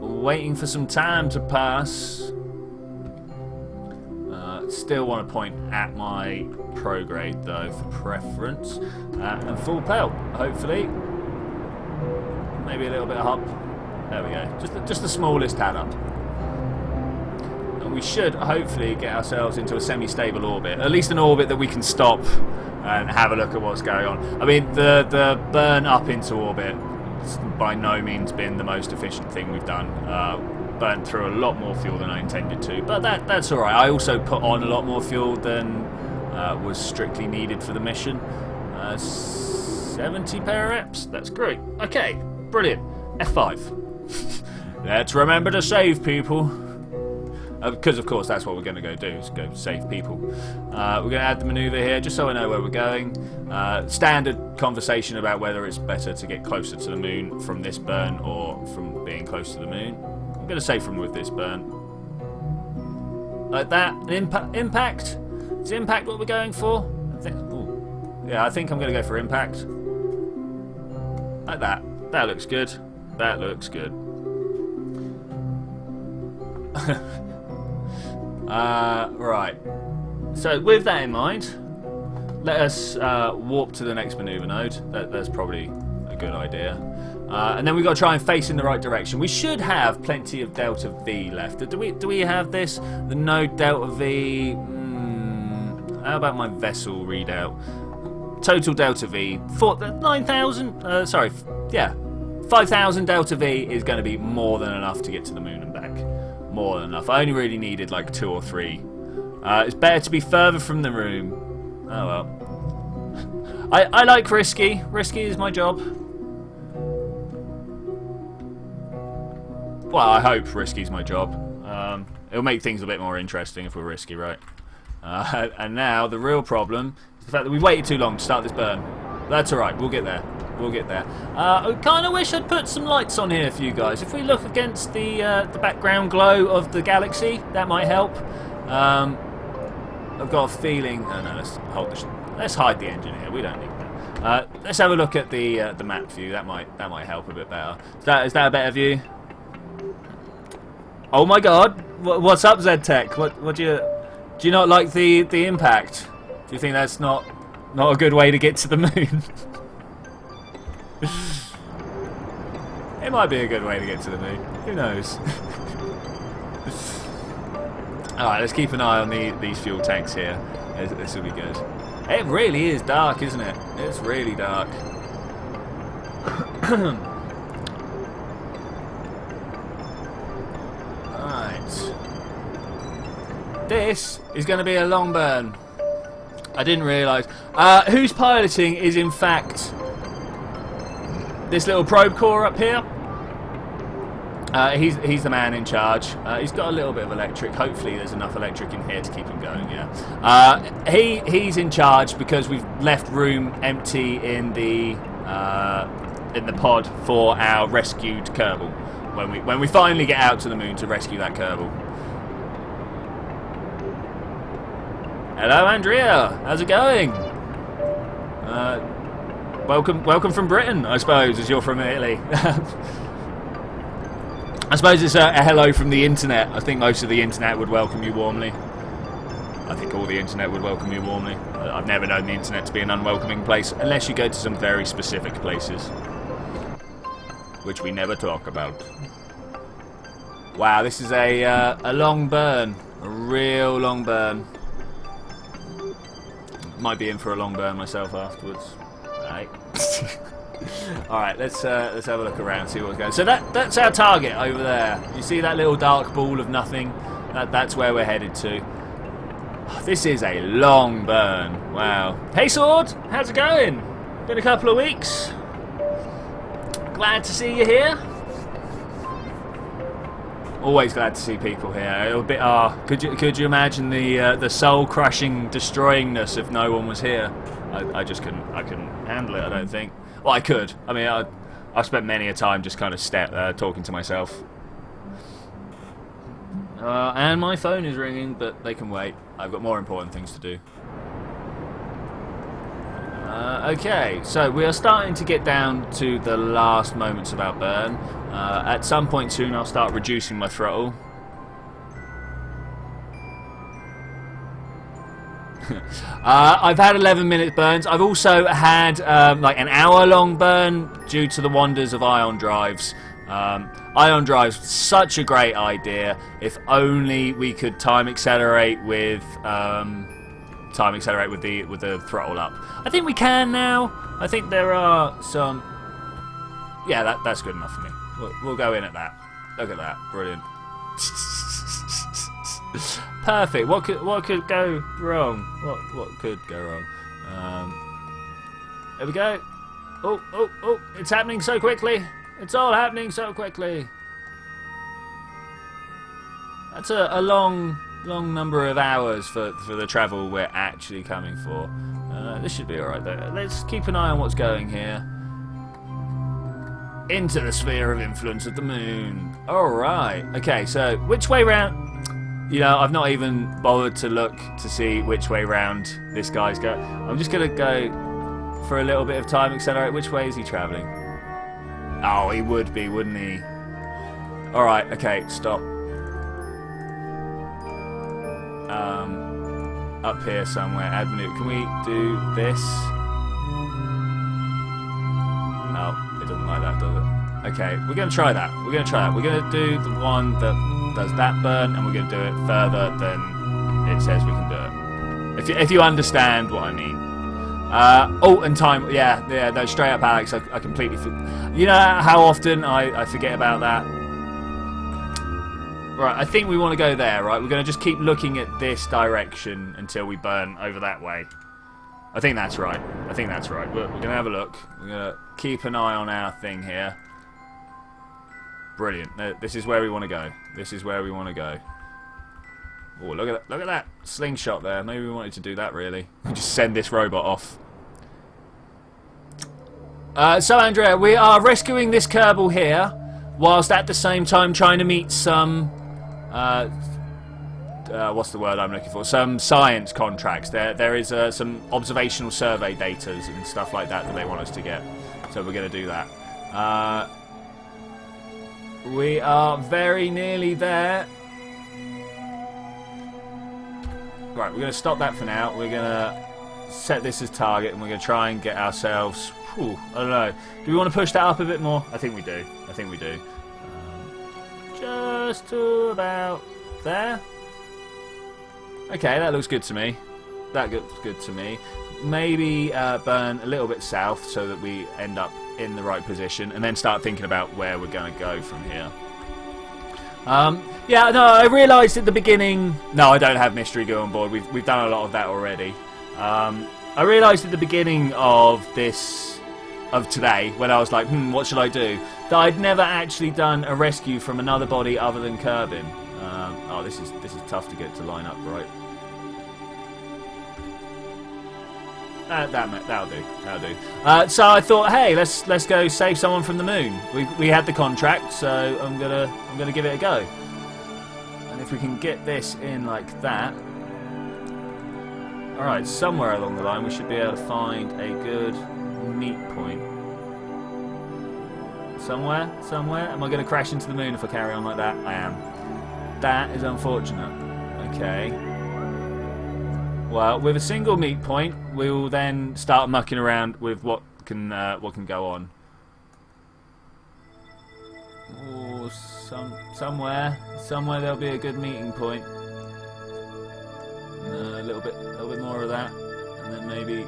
Waiting for some time to pass. Still want to point at my prograde though for preference. And full pelt, hopefully. Maybe a little bit of hop. There we go. Just the smallest tad up. And we should hopefully get ourselves into a semi-stable orbit. At least an orbit that we can stop and have a look at what's going on. I mean, the burn up into orbit has by no means been the most efficient thing we've done. Burnt through a lot more fuel than I intended to, but that's alright. I also put on a lot more fuel than was strictly needed for the mission. 70 peri-apps, that's great. Okay, brilliant. F5. Let's remember to save people. Because of course that's what we're going to go do, is go save people. We're going to add the manoeuvre here just so I know where we're going. Standard conversation about whether it's better to get closer to the moon from this burn or from being close to the moon. I'm going to say from with this burn. Like that. Impact? Is impact what we're going for? I think I'm going to go for impact. Like that. That looks good. That looks good. Right. So with that in mind, let us warp to the next manoeuvre node. That's probably a good idea. And then we've got to try and face in the right direction. We should have plenty of delta V left. Do we have this? The node delta V. How about my vessel readout? Total delta V 9,000. Sorry, yeah, 5,000 delta V is going to be more than enough to get to the moon and back. More than enough. I only really needed like 2 or 3. It's better to be further from the room. Oh well. I like risky. Risky is my job. Well, I hope risky's my job. It'll make things a bit more interesting if we're risky, right? And now the real problem is the fact that we waited too long to start this burn. That's alright, we'll get there. We'll get there. I kind of wish I'd put some lights on here for you guys. If we look against the background glow of the galaxy, that might help. I've got a feeling. Oh no, let's hide the engine here. We don't need that. Let's have a look at the map view. That might help a bit better. Is that a better view? Oh my God! What's up, ZTech? What do you not like the impact? Do you think that's not a good way to get to the moon? It might be a good way to get to the moon. Who knows? Alright, let's keep an eye on these fuel tanks here. This will be good. It really is dark, isn't it? It's really dark. Right. This is going to be a long burn. I didn't realise. Who's piloting is in fact this little probe core up here. He's the man in charge. He's got a little bit of electric. Hopefully there's enough electric in here to keep him going, yeah. He's in charge because we've left room empty in the pod for our rescued Kerbal. When we finally get out to the moon to rescue that Kerbal. Hello, Andrea. How's it going? Welcome from Britain, I suppose, as you're from Italy. I suppose it's a hello from the internet. I think most of the internet would welcome you warmly. I think all the internet would welcome you warmly. I've never known the internet to be an unwelcoming place, unless you go to some very specific places, which we never talk about. Wow, this is a long burn. A real long burn. Might be in for a long burn myself afterwards. Right. Alright, let's have a look around, see what's going on. So that's our target over there. You see that little dark ball of nothing? That's where we're headed to. This is a long burn. Wow. Hey Sword, how's it going? Been a couple of weeks. Glad to see you here. Always glad to see people here. A bit. Could you imagine the soul-crushing destroyingness if no one was here? I just couldn't. I couldn't handle it. I don't think. Well, I could. I mean, I've spent many a time just kind of talking to myself. And my phone is ringing, but they can wait. I've got more important things to do. Okay, so we are starting to get down to the last moments of our burn. At some point soon I'll start reducing my throttle. I've had 11-minute burns. I've also had like an hour-long burn due to the wonders of ion drives. Ion drives, such a great idea. If only we could time accelerate with the throttle up. I think we can now. I think there are some. Yeah, that's good enough for me. We'll go in at that. Look at that, brilliant. Perfect. What could go wrong? What could go wrong? There we go. Oh! It's happening so quickly. It's all happening so quickly. That's a long number of hours for the travel we're actually coming for. This should be alright though. Let's keep an eye on what's going here. Into the sphere of influence of the moon. Alright. Okay, so which way round? You know, I've not even bothered to look to see which way round this guy's going. I'm just going to go for a little bit of time accelerate. Which way is he travelling? Oh, he would be, wouldn't he? Alright, okay, stop. Up here somewhere. Add maneuver. Can we do this? No, it doesn't like that, does it? Okay, we're going to try that. We're going to do the one that does that burn, and we're going to do it further than it says we can do it. If you understand what I mean. Oh, and time. Yeah, no, straight up, Alex. I completely. You know how often I forget about that. Right, I think we want to go there. Right, we're going to just keep looking at this direction until we burn over that way. I think that's right. We're going to have a look. We're going to keep an eye on our thing here. Brilliant. This is where we want to go. Oh, look at that slingshot there. Maybe we wanted to do that, really. Just send this robot off. So, Andrea, we are rescuing this Kerbal here, whilst at the same time trying to meet some... what's the word I'm looking for? Some science contracts. There is some observational survey data and stuff like that they want us to get. So we're going to do that. We are very nearly there. Right, we're going to stop that for now. We're going to set this as target, and we're going to try and get ourselves... Whew, I don't know. Do we want to push that up a bit more? I think we do. Just to about there. Okay, that looks good to me. maybe burn a little bit south so that we end up in the right position, and then start thinking about where we're going to go from here. Yeah, no, I realised at the beginning... No, I don't have mystery goo on board. We've done a lot of that already. I realised at the beginning of today, when I was like, what should I do, that I'd never actually done a rescue from another body other than Kerbin. Oh, this is tough to get to line up right. That'll do. So I thought, hey, let's go save someone from the moon. We had the contract, so I'm gonna give it a go. And if we can get this in like that, all right, somewhere along the line we should be able to find a good meet point. Somewhere. Am I going to crash into the moon if I carry on like that? I am. That is unfortunate. Okay. Well, with a single meet point, we will then start mucking around with what can go on. Oh, somewhere there'll be a good meeting point. A little bit more of that, and then maybe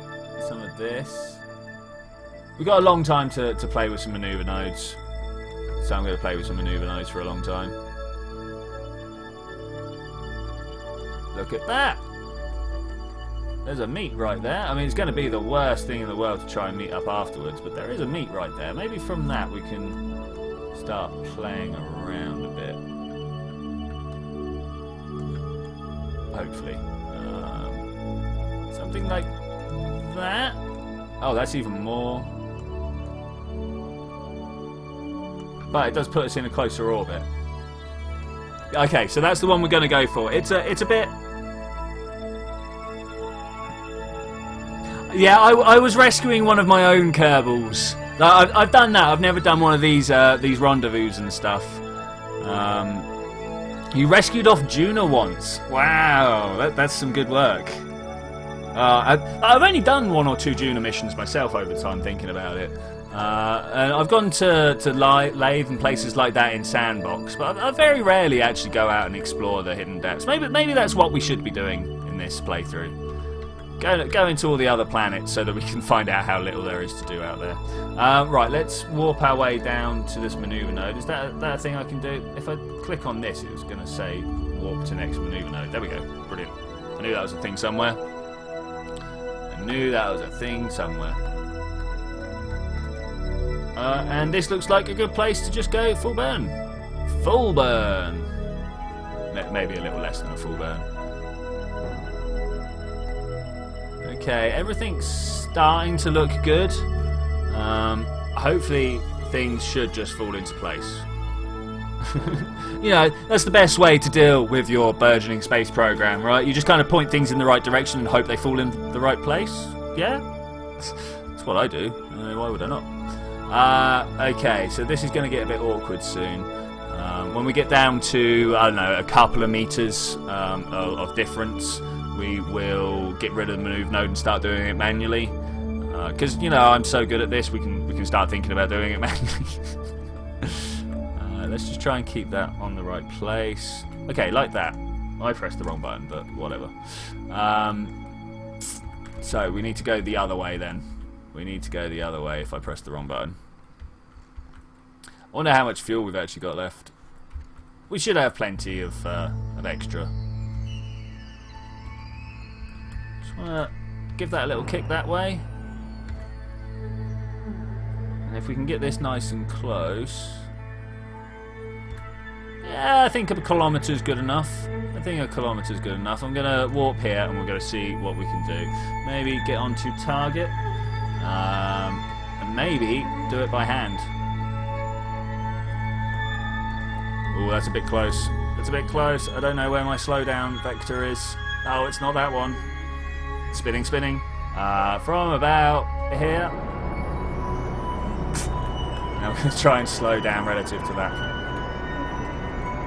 some of this. We've got a long time to play with some maneuver nodes, so I'm going to play with some maneuver nodes for a long time. Look at that! There's a meet right there. I mean, it's going to be the worst thing in the world to try and meet up afterwards, but there is a meet right there. Maybe from that we can start playing around a bit. Hopefully. Something like that. Oh, that's even more. But it does put us in a closer orbit. Okay, so that's the one we're going to go for. It's a bit... Yeah, I was rescuing one of my own Kerbals. I've done that. I've never done one of these rendezvous and stuff. You rescued off Juna once. Wow, that's some good work. I've only done 1 or 2 Juna missions myself over time, thinking about it. And I've gone to laythe and places like that in Sandbox, but I very rarely actually go out and explore the hidden depths. Maybe that's what we should be doing in this playthrough. Go into all the other planets so that we can find out how little there is to do out there. Right, let's warp our way down to this maneuver node. Is that a thing I can do? If I click on this, it was going to say warp to next maneuver node. There we go. Brilliant. I knew that was a thing somewhere. And this looks like a good place to just go full burn. Full burn. Maybe a little less than a full burn. Okay, everything's starting to look good. Hopefully things should just fall into place. You know, that's the best way to deal with your burgeoning space program, right? You just kind of point things in the right direction and hope they fall in the right place. Yeah? That's what I do. Why would I not? Okay, so this is going to get a bit awkward soon. When we get down to, I don't know, a couple of meters of difference, we will get rid of the maneuver node and start doing it manually. Because, you know, I'm so good at this, we can start thinking about doing it manually. Let's just try and keep that on the right place. Okay, like that. I pressed the wrong button, but whatever. So we need to go the other way then. We need to go the other way if I press the wrong button. I wonder how much fuel we've actually got left. We should have plenty of extra. Just want to give that a little kick that way. And if we can get this nice and close... Yeah, I think a kilometre's good enough. I'm going to warp here and we're going to see what we can do. Maybe get onto target. And maybe do it by hand. Oh, that's a bit close. I don't know where my slowdown vector is. Oh, it's not that one. Spinning. From about here. Now we're going to try and slow down relative to that.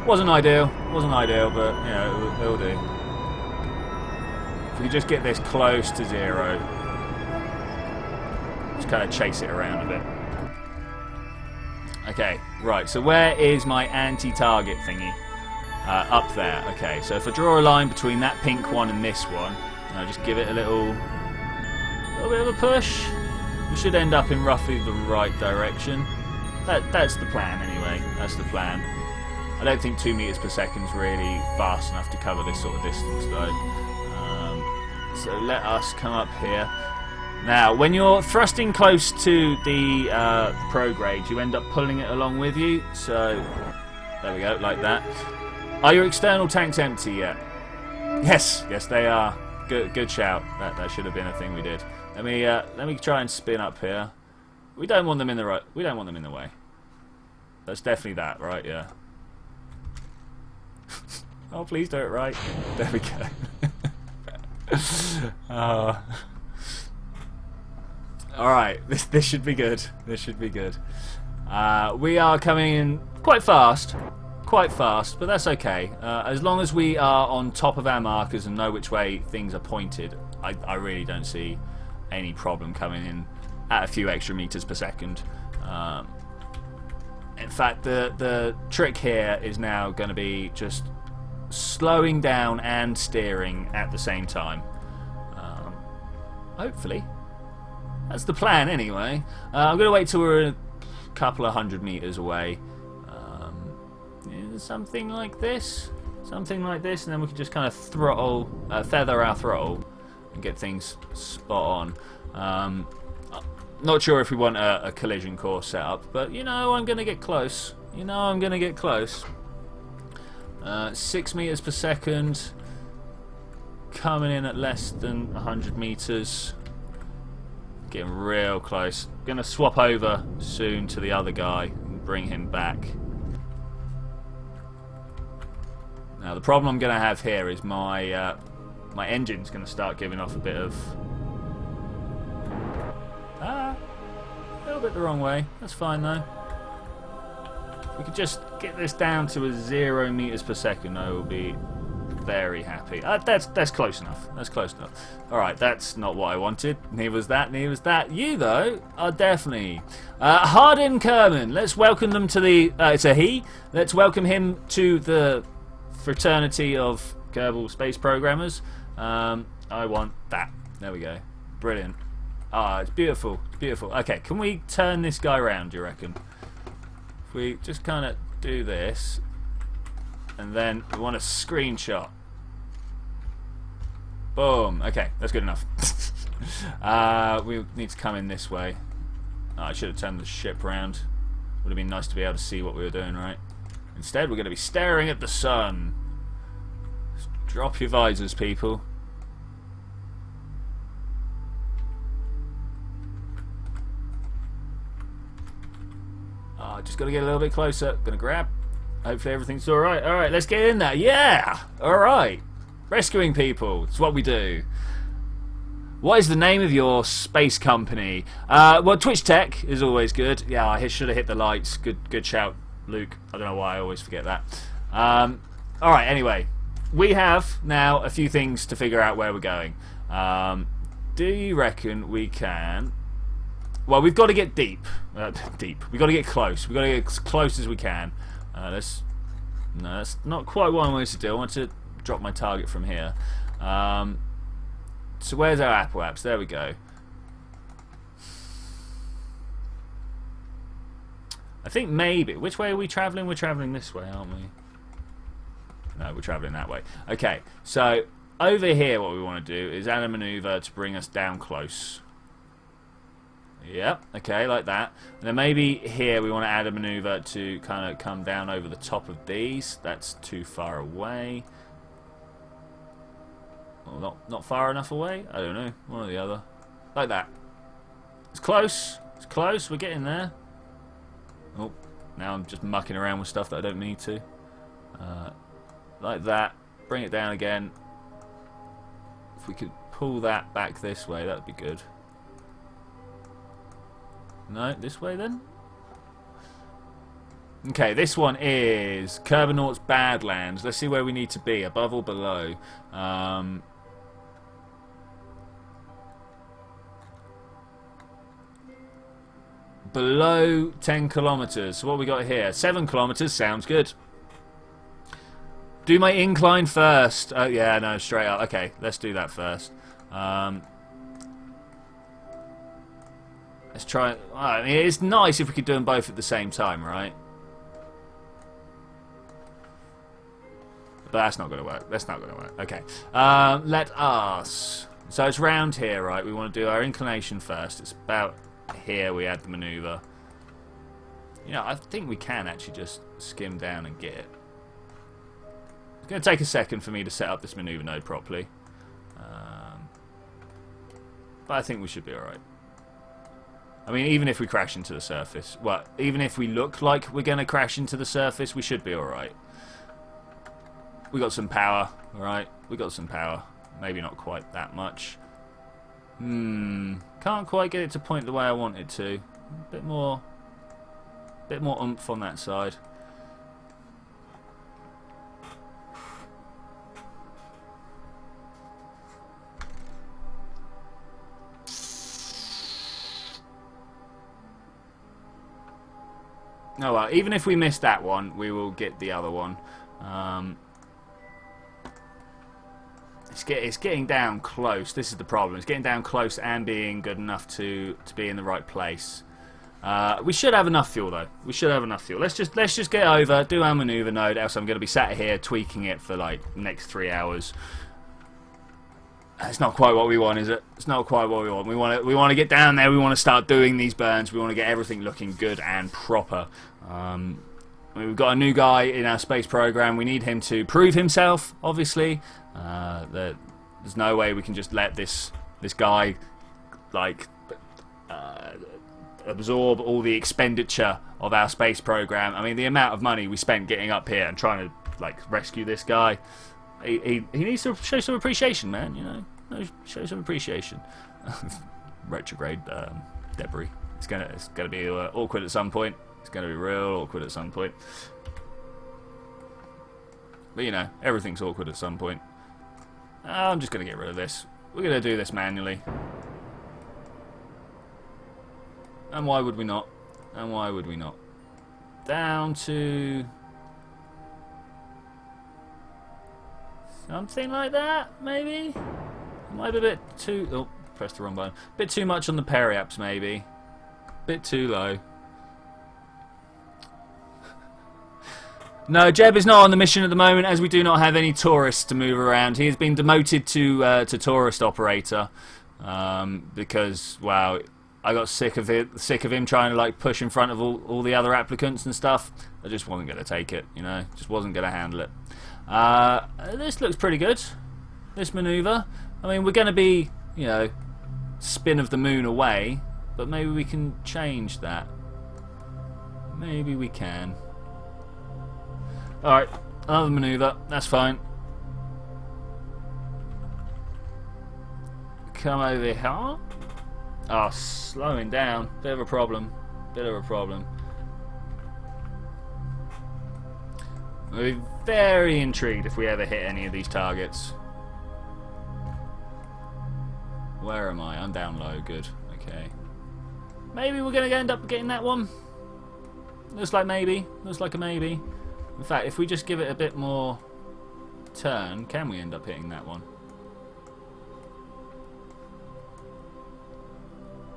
Wasn't ideal, but you know, it'll do. If we just get this close to 0, just kind of chase it around a bit. Okay, right, so where is my anti-target thingy? Up there. Okay, so if I draw a line between that pink one and this one, and I just give it a little little bit of a push. We should end up in roughly the right direction. That's the plan anyway. That's the plan. I don't think 2 meters per second is really fast enough to cover this sort of distance though. So let us come up here. Now, when you're thrusting close to the pro grade, you end up pulling it along with you. So, there we go, like that. Are your external tanks empty yet? Yes, yes they are. Good shout. That should have been a thing we did. Let me try and spin up here. We don't want them in the right. We don't want them in the way. That's definitely that, right? Yeah. Oh, please do it right. There we go. Alright, this should be good. This should be good. We are coming in quite fast, but that's okay. As long as we are on top of our markers and know which way things are pointed, I really don't see any problem coming in at a few extra meters per second. In fact, the trick here is now going to be just slowing down and steering at the same time. Hopefully. That's the plan anyway. I'm going to wait till we're a couple of 100 meters away. Something like this. Something like this, and then we can just kind of throttle, feather our throttle and get things spot on. Not sure if we want a collision course set up, but you know I'm going to get close. You know I'm going to get close. 6 meters per second. Coming in at less than 100 meters. Getting real close. Going to swap over soon to the other guy and bring him back. Now the problem I'm going to have here is my my engine's going to start giving off a bit of a little bit the wrong way. That's fine though. If we could just get this down to a 0 meters per second, I will be very happy. That's close enough. That's close enough. All right, that's not what I wanted. Neither was that. Neither was that. You though are definitely Hardin Kerman. Let's welcome them to the. It's a he. Let's welcome him to the fraternity of Kerbal space programmers. I want that. There we go. Brilliant. Ah, it's beautiful. It's beautiful. Okay, can we turn this guy around? Do you reckon? If we just kind of do this, and then we want a screenshot. Boom. Okay, that's good enough. We need to come in this way. Oh, I should have turned the ship around. Would have been nice to be able to see what we were doing, right? Instead, we're going to be staring at the sun. Just drop your visors, people. Oh, just got to get a little bit closer. Gonna grab. Hopefully everything's alright. Alright, let's get in there. Yeah! Alright. Rescuing people. It's what we do. What is the name of your space company? Well, Twitch Tech is always good. Yeah, I should have hit the lights. Good shout, Luke. I don't know why I always forget that. Alright, anyway. We have now a few things to figure out where we're going. Do you reckon we can... Well, we've got to get deep. We've got to get close. We've got to get as close as we can. No, that's not quite what I wanted to do. I want to drop my target from here. So where's our Apple apps? There we go. I think maybe. Which way are we travelling? We're travelling this way, aren't we? No, we're travelling that way. Okay, so over here what we want to do is add a manoeuvre to bring us down close. Yep, okay, like that. And then maybe here we want to add a manoeuvre to kind of come down over the top of these. That's too far away. Well, not far enough away? I don't know. One or the other. Like that. It's close. It's close. We're getting there. Oh, now I'm just mucking around with stuff that I don't need to. Like that. Bring it down again. If we could pull that back this way, that would be good. No, this way then? Okay, this one is Kerbanaut's Badlands. Let's see where we need to be, above or below. Below 10 kilometers. So what we got here? 7 kilometers, sounds good. Do my incline first. Oh yeah, no, straight up. Okay, let's do that first. Let's try. I mean, it's nice if we could do them both at the same time, right? But that's not going to work. That's not going to work. Okay. Let us. So it's round here, right? We want to do our inclination first. It's about here we add the maneuver. You know, I think we can actually just skim down and get it. It's going to take a second for me to set up this maneuver node properly. But I think we should be alright. I mean, even if we crash into the surface, well, even if we look like we're going to crash into the surface, we should be alright. We got some power, alright? We got some power. Maybe not quite that much. Can't quite get it to point the way I want it to. A bit more oomph on that side. Oh well, even if we miss that one, we will get the other one. It's getting down close. This is the problem. It's getting down close and being good enough to be in the right place. We should have enough fuel though. We should have enough fuel. Let's just get over, do our maneuver node. Else I'm going to be sat here tweaking it for like next 3 hours. It's not quite what we want, is it? It's not quite what we want. We want to get down there. We want to start doing these burns. We want to get everything looking good and proper. We've got a new guy in our space program. We need him to prove himself. Obviously, there's no way we can just let this guy like absorb all the expenditure of our space program. I mean, the amount of money we spent getting up here and trying to like rescue this guy. He needs to show some appreciation, man. You know, show some appreciation. Retrograde debris. It's gonna be awkward at some point. It's gonna be real awkward at some point. But you know, everything's awkward at some point. I'm just gonna get rid of this. We're gonna do this manually. And why would we not? And why would we not? Down to something like that, maybe? Might be a bit too... Oh, pressed the wrong button. A bit too much on the periaps, maybe. A bit too low. No, Jeb is not on the mission at the moment, as we do not have any tourists to move around. He has been demoted to tourist operator because, wow, I got sick of him trying to like push in front of all the other applicants and stuff. I just wasn't going to take it, you know, just wasn't going to handle it. This looks pretty good, this maneuver. I mean, we're going to be, you know, spin of the moon away, but maybe we can change that. Maybe we can. Alright, another maneuver, that's fine. Come over here. Oh, slowing down, bit of a problem. I'll be very intrigued if we ever hit any of these targets. Where am I? I'm down low. Good. Okay. Maybe we're going to end up getting that one. Looks like maybe. Looks like a maybe. In fact, if we just give it a bit more turn, can we end up hitting that one?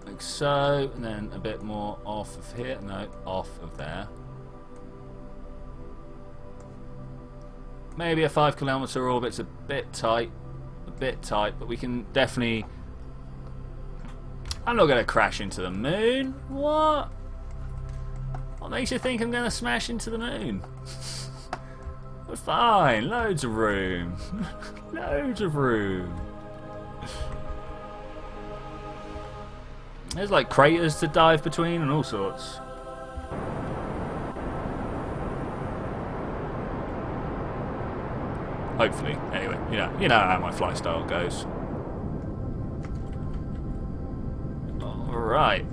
Like so, and then a bit more off of here. No, off of there. Maybe a 5 kilometer orbit's a bit tight, but we can definitely... I'm not going to crash into the moon. What? What makes you think I'm going to smash into the moon? We're fine. Loads of room. Loads of room. There's like craters to dive between and all sorts. Hopefully. Anyway, you know how my flight style goes. Alright.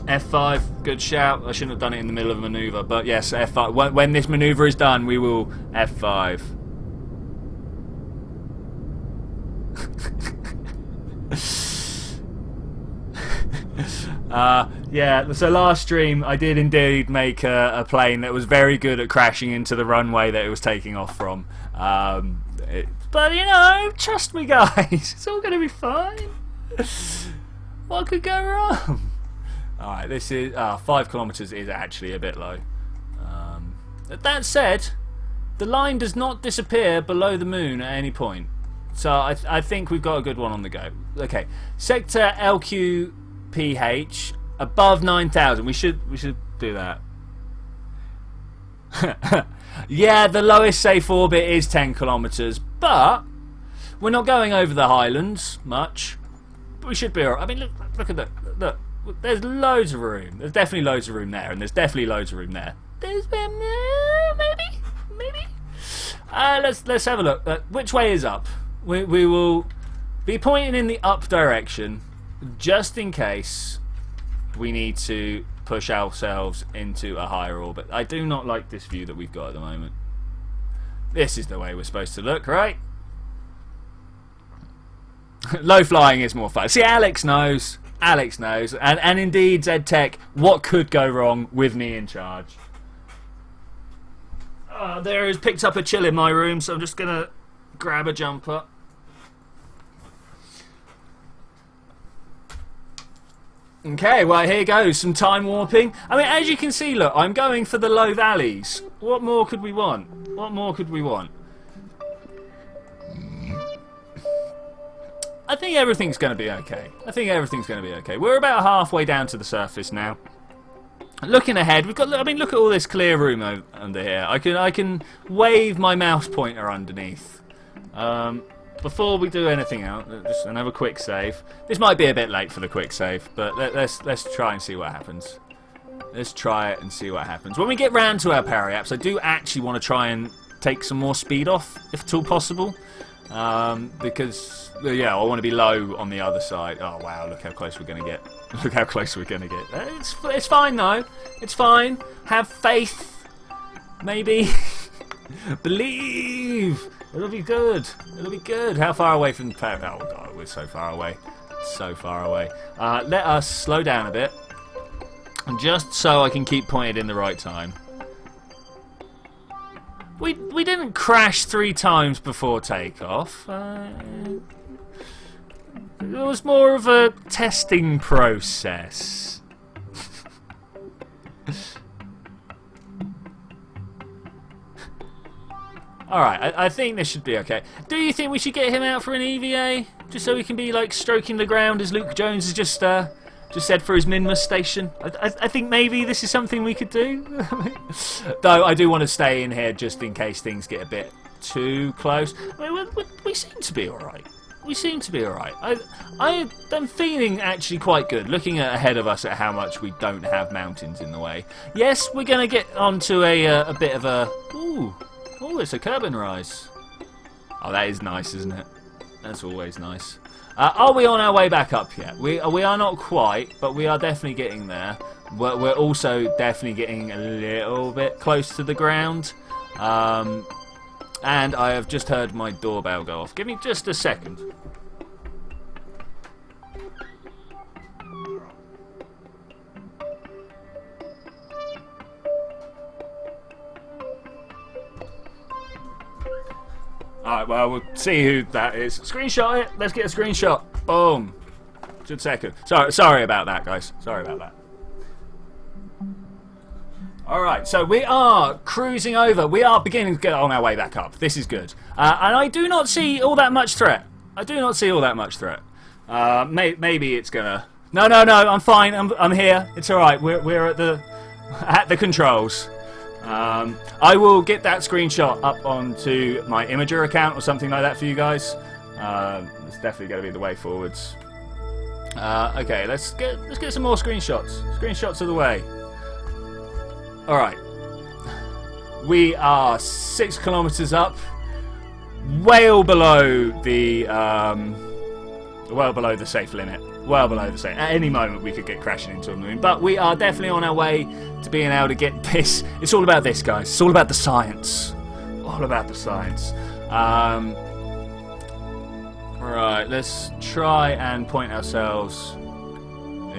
F5, good shout. I shouldn't have done it in the middle of a maneuver, but yes, F5. When this maneuver is done, we will F5. Yeah, so last stream I did indeed make a plane that was very good at crashing into the runway that it was taking off from. But you know, trust me guys, it's all going to be fine. What could go wrong? Alright, this is 5 kilometers is actually a bit low. That said, the line does not disappear below the moon at any point. So I think we've got a good one on the go. Okay, sector LQPH above 9,000. We should do that. Yeah, the lowest safe orbit is 10 kilometers, but we're not going over the highlands much. But we should be alright. I mean, look at that. Look, there's loads of room. There's definitely loads of room there, and there's definitely loads of room there. There's maybe. Let's have a look. Which way is up? We will be pointing in the up direction, just in case we need to push ourselves into a higher orbit. I do not like this view that we've got at the moment. This is the way we're supposed to look, right? Low flying is more fun. See, Alex knows. Alex knows. And indeed, ZTech, what could go wrong with me in charge? There is picked up a chill in my room, so I'm just going to grab a jumper. Okay, well, here goes. Some time warping. I mean, as you can see, look, I'm going for the low valleys. What more could we want? What more could we want? I think everything's going to be okay. I think everything's going to be okay. We're about halfway down to the surface now. Looking ahead, we've got. I mean, look at all this clear room under here. I can wave my mouse pointer underneath. Before we do anything else, just another quick save. This might be a bit late for the quick save, but let's try and see what happens. Let's try it and see what happens. When we get round to our power apps, I do actually want to try and take some more speed off, if at all possible, because yeah, I want to be low on the other side. Oh wow, look how close we're going to get. Look how close we're going to get. It's fine though. It's fine. Have faith. Maybe. Believe. It'll be good. It'll be good. How far away from the power? Oh god, we're so far away. So far away. Let us slow down a bit, just so I can keep pointed in the right time. We didn't crash 3 times before takeoff. It was more of a testing process. Alright, I think this should be okay. Do you think we should get him out for an EVA? Just so he can be like stroking the ground as Luke Jones has just said for his Minmus station? I think maybe this is something we could do. Though I do want to stay in here just in case things get a bit too close. I mean, we seem to be alright. We seem to be alright. I am feeling actually quite good, looking ahead of us at how much we don't have mountains in the way. Yes, we're going to get onto a bit of a... Ooh, it's a Kerbal rise. Oh, that is nice, isn't it? That's always nice. Are we on our way back up yet? We are not quite, but we are definitely getting there. We're also definitely getting a little bit close to the ground. And I have just heard my doorbell go off. Give me just a second. Alright, well, we'll see who that is. Screenshot it. Let's get a screenshot. Boom. Just a second. Sorry about that, guys. Sorry about that. Alright, so we are cruising over. We are beginning to get on our way back up. This is good. And I do not see all that much threat. I do not see all that much threat. Maybe it's gonna... No, I'm fine. I'm here. It's alright. We're at the controls. I will get that screenshot up onto my Imager account or something like that for you guys. It's definitely going to be the way forwards. Okay, let's get some more screenshots. Screenshots of the way. All right, we are 6 kilometers up, well below the safe limit. Well below the safe. At any moment we could get crashing into a moon, but we are definitely on our way to being able to get this. It's all about this, guys. It's all about the science. All about the science. Right, let's try and point ourselves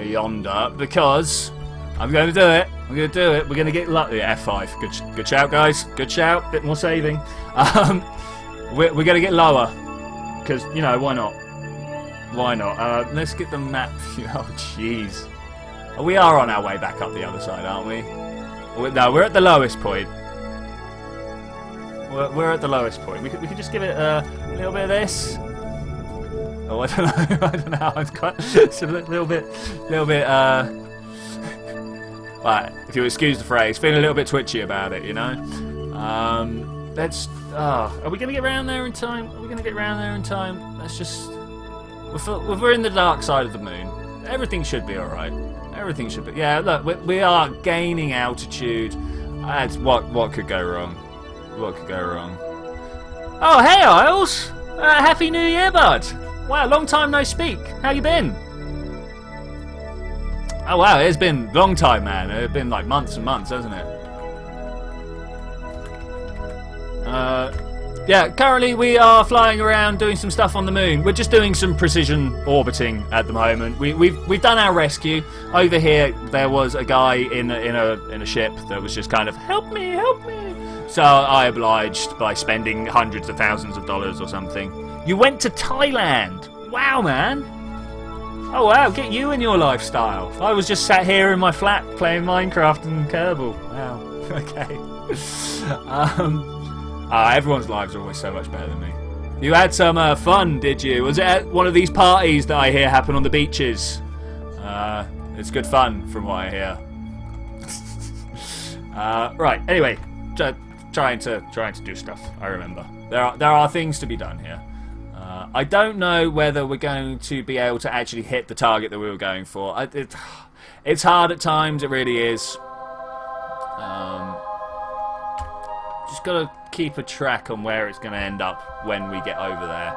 yonder because I'm going to do it. I'm going to do it. We're going to get lucky. F5. Good shout, guys. Good shout. Bit more saving. We're going to get lower because, you know, why not? Why not? Let's get the map. Oh, jeez. We are on our way back up the other side, aren't we? No, we're at the lowest point. We're at the lowest point. We could just give it a little bit of this. Oh, I don't know. I don't know. It's a little bit. Right, if you excuse the phrase, feeling a little bit twitchy about it, you know. Let's. Are we gonna get round there in time? Are we gonna get round there in time? Let's just. We're in the dark side of the moon. Everything should be all right. Everything should be. Yeah, look, we are gaining altitude. That's what could go wrong. What could go wrong? Oh, hey, Isles! Happy New Year, bud! Wow, long time no speak. How you been? Oh wow, it's been a long time, man. It's been like months and months, hasn't it? Yeah, currently we are flying around doing some stuff on the moon. We're just doing some precision orbiting at the moment. We've done our rescue. Over here there was a guy in a ship that was just kind of help me, help me. So I obliged by spending hundreds of thousands of dollars or something. You went to Thailand. Wow, man. Oh wow, get you and your lifestyle. I was just sat here in my flat playing Minecraft and Kerbal. Wow. Okay. Everyone's lives are always so much better than me. You had some fun, did you? Was it at one of these parties that I hear happen on the beaches? It's good fun, from what I hear. Right. Anyway, trying to do stuff. I remember there are things to be done here. I don't know whether we're going to be able to actually hit the target that we were going for. It's hard at times. It really is. Just got to keep a track on where it's going to end up when we get over there.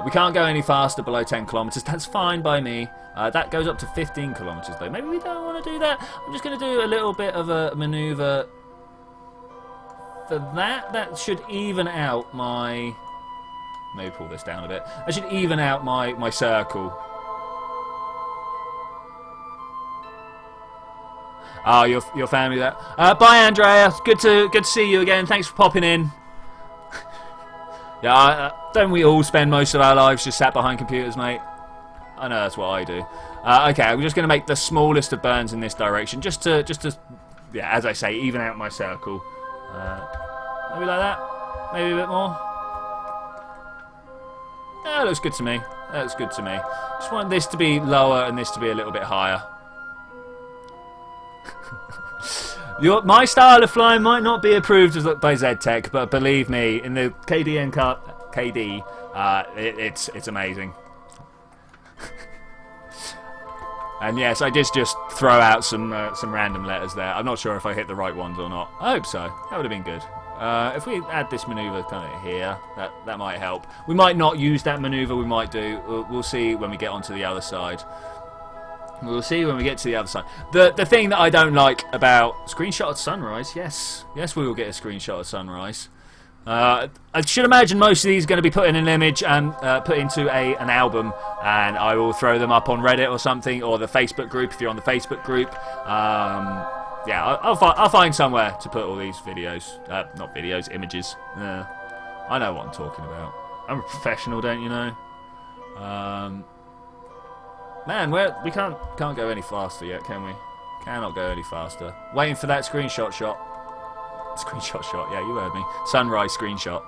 We can't go any faster below 10 kilometers. That's fine by me. That goes up to 15 kilometers though. Maybe we don't want to do that. I'm just going to do a little bit of a maneuver for that. That should even out my... Maybe pull this down a bit. That should even out my circle. Oh, your family there. Bye, Andrea. Good to see you again. Thanks for popping in. Yeah, don't we all spend most of our lives just sat behind computers, mate? I know that's what I do. Okay, I'm just going to make the smallest of burns in this direction, just to, yeah, as I say, even out my circle. Maybe like that. Maybe a bit more. That looks good to me. That looks good to me. Just want this to be lower and this to be a little bit higher. My style of flying might not be approved by ZTech, but believe me, in the KD, it's amazing. And yes, I did just throw out some random letters there. I'm not sure if I hit the right ones or not. I hope so. That would have been good. If we add this maneuver kind of here, that might help. We might not use that maneuver. We might do. We'll see when we get onto the other side. We'll see when we get to the other side. The thing that I don't like about screenshot of sunrise, yes, we will get a screenshot of sunrise. I should imagine most of these are going to be put in an image and put into an album, and I will throw them up on Reddit or something, or the Facebook group if you're on the Facebook group. Yeah, I'll find somewhere to put all these videos. Not videos, images. I know what I'm talking about. I'm a professional, don't you know? Man, we can't go any faster yet, can we? Cannot go any faster. Waiting for that screenshot shot. Screenshot shot, yeah, you heard me. Sunrise screenshot.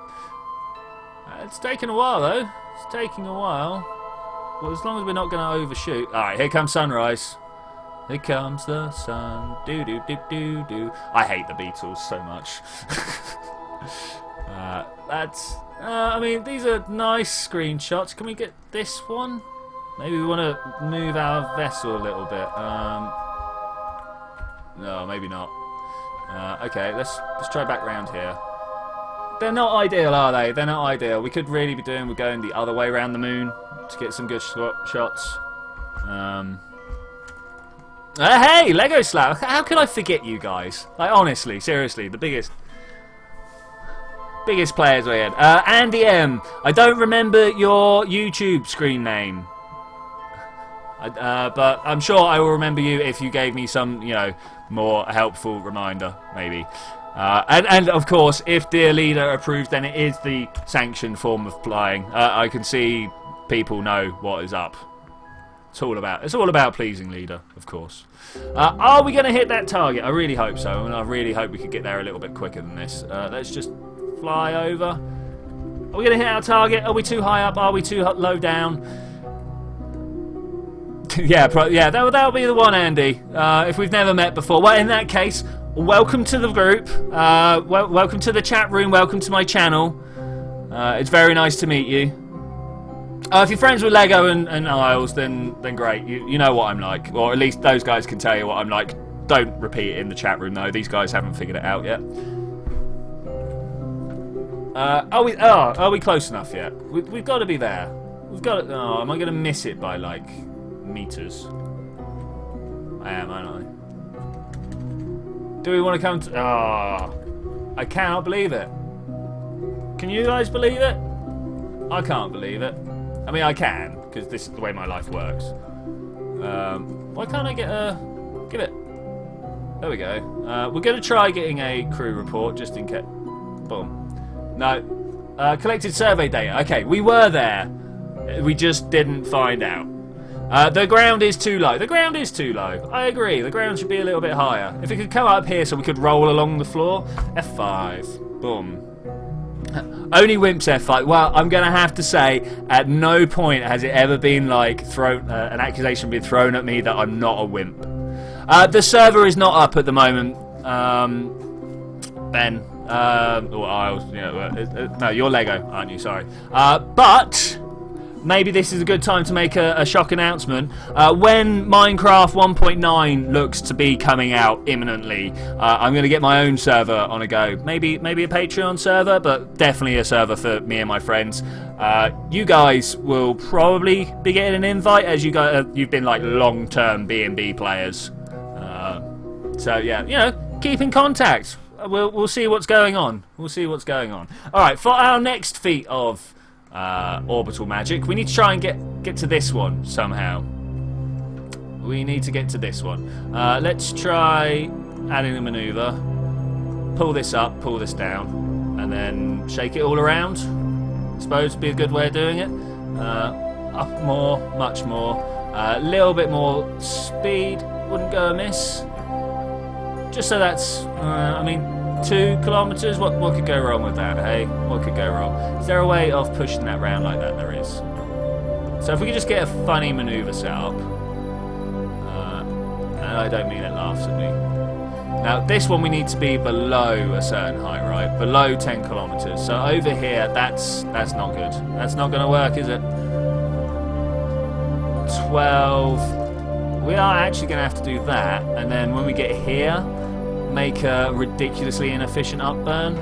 It's taking a while, though. It's taking a while. Well, as long as we're not going to overshoot. Alright, here comes sunrise. Here comes the sun. Do-do-do-do-do. I hate the Beatles so much. I mean, these are nice screenshots. Can we get this one? Maybe we want to move our vessel a little bit. No, maybe not. Okay, let's try back round here. They're not ideal, are they? They're not ideal. We could really be we're going the other way around the moon to get some good shots. Hey, Lego Slap! How could I forget you guys? Like, honestly, seriously, the biggest players we had. Andy M. I don't remember your YouTube screen name. But I'm sure I will remember you if you gave me some, more helpful reminder, maybe. And of course, if Dear Leader approved, then it is the sanctioned form of flying. I can see people know what is up. It's all about pleasing leader, of course. Are we going to hit that target? I really hope so, and I really hope we could get there a little bit quicker than this. Let's just fly over. Are we going to hit our target? Are we too high up? Are we too low down? Yeah, that'll be the one, Andy. If we've never met before. Well, in that case, welcome to the group. Welcome to the chat room. Welcome to my channel. It's very nice to meet you. If you're friends with Lego and Isles, then great. You know what I'm like, or at least those guys can tell you what I'm like. Don't repeat it in the chat room though. These guys haven't figured it out yet. Are we close enough yet? We've got to be there. We've got to. Oh, am I going to miss it by like meters? I am, aren't I? Do we want to come to? Oh, I cannot believe it. Can you guys believe it? I can't believe it. I mean, I can, because this is the way my life works. Why can't I get a... Give it. There we go. We're going to try getting a crew report, just in case. Boom. No. Collected survey data. Okay, we were there. We just didn't find out. The ground is too low. The ground is too low. I agree. The ground should be a little bit higher. If it could come up here so we could roll along the floor. F5. Boom. Only wimps F5. Well, I'm going to have to say, at no point has it ever been like an accusation been thrown at me that I'm not a wimp. The server is not up at the moment. Ben, or Isles, you know, no, you're Lego, aren't you? Sorry. But maybe this is a good time to make a shock announcement. When Minecraft 1.9 looks to be coming out imminently, I'm going to get my own server on a go. Maybe a Patreon server, but definitely a server for me and my friends. You guys will probably be getting an invite, as you guys, you've been like long-term B&B players. So yeah, you know, keep in contact. We'll see what's going on. We'll see what's going on. All right, for our next feat of orbital magic, we need to try and get to this one somehow. We need to get to this one. Let's try adding a maneuver. Pull this up, pull this down, and then shake it all around. I suppose would be a good way of doing it. Up more, much more. A little bit more speed wouldn't go amiss. Just so that's, I mean, 2 kilometers. What could go wrong with that? Hey, what could go wrong? Is there a way of pushing that round like that? There is. So if we could just get a funny maneuver set up, and I don't mean it laughs at me. Now this one we need to be below a certain height, right? Below 10 kilometers. So over here, that's not good. That's not going to work, is it? 12. We are actually going to have to do that, and then when we get here, make a ridiculously inefficient upburn.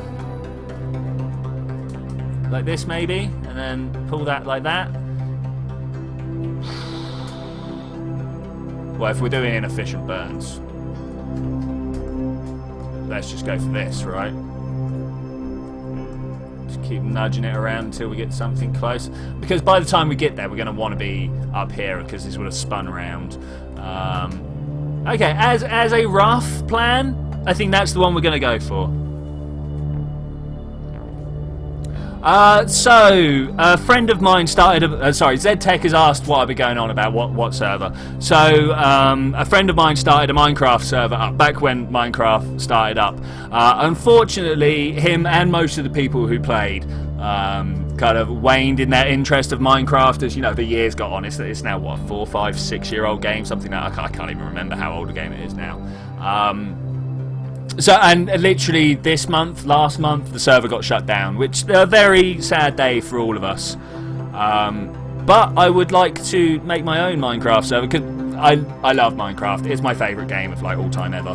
Like this maybe, and then pull that like that. Well, if we're doing inefficient burns, let's just go for this, right? Just keep nudging it around until we get something close. Because by the time we get there, we're going to want to be up here because this would have spun around. Okay, as a rough plan, I think that's the one we're going to go for. So, a friend of mine started... sorry, ZTech has asked what I've been going on about, what server. So, a friend of mine started a Minecraft server up, back when Minecraft started up. Unfortunately, him and most of the people who played kind of waned in their interest of Minecraft as, you know, the years got on. It's now, what, 4, 5, 6-year-old game? Something that I can't even remember how old a game it is now. So, and literally last month, the server got shut down, which a very sad day for all of us. But I would like to make my own Minecraft server because I love Minecraft. It's my favourite game of like all time ever.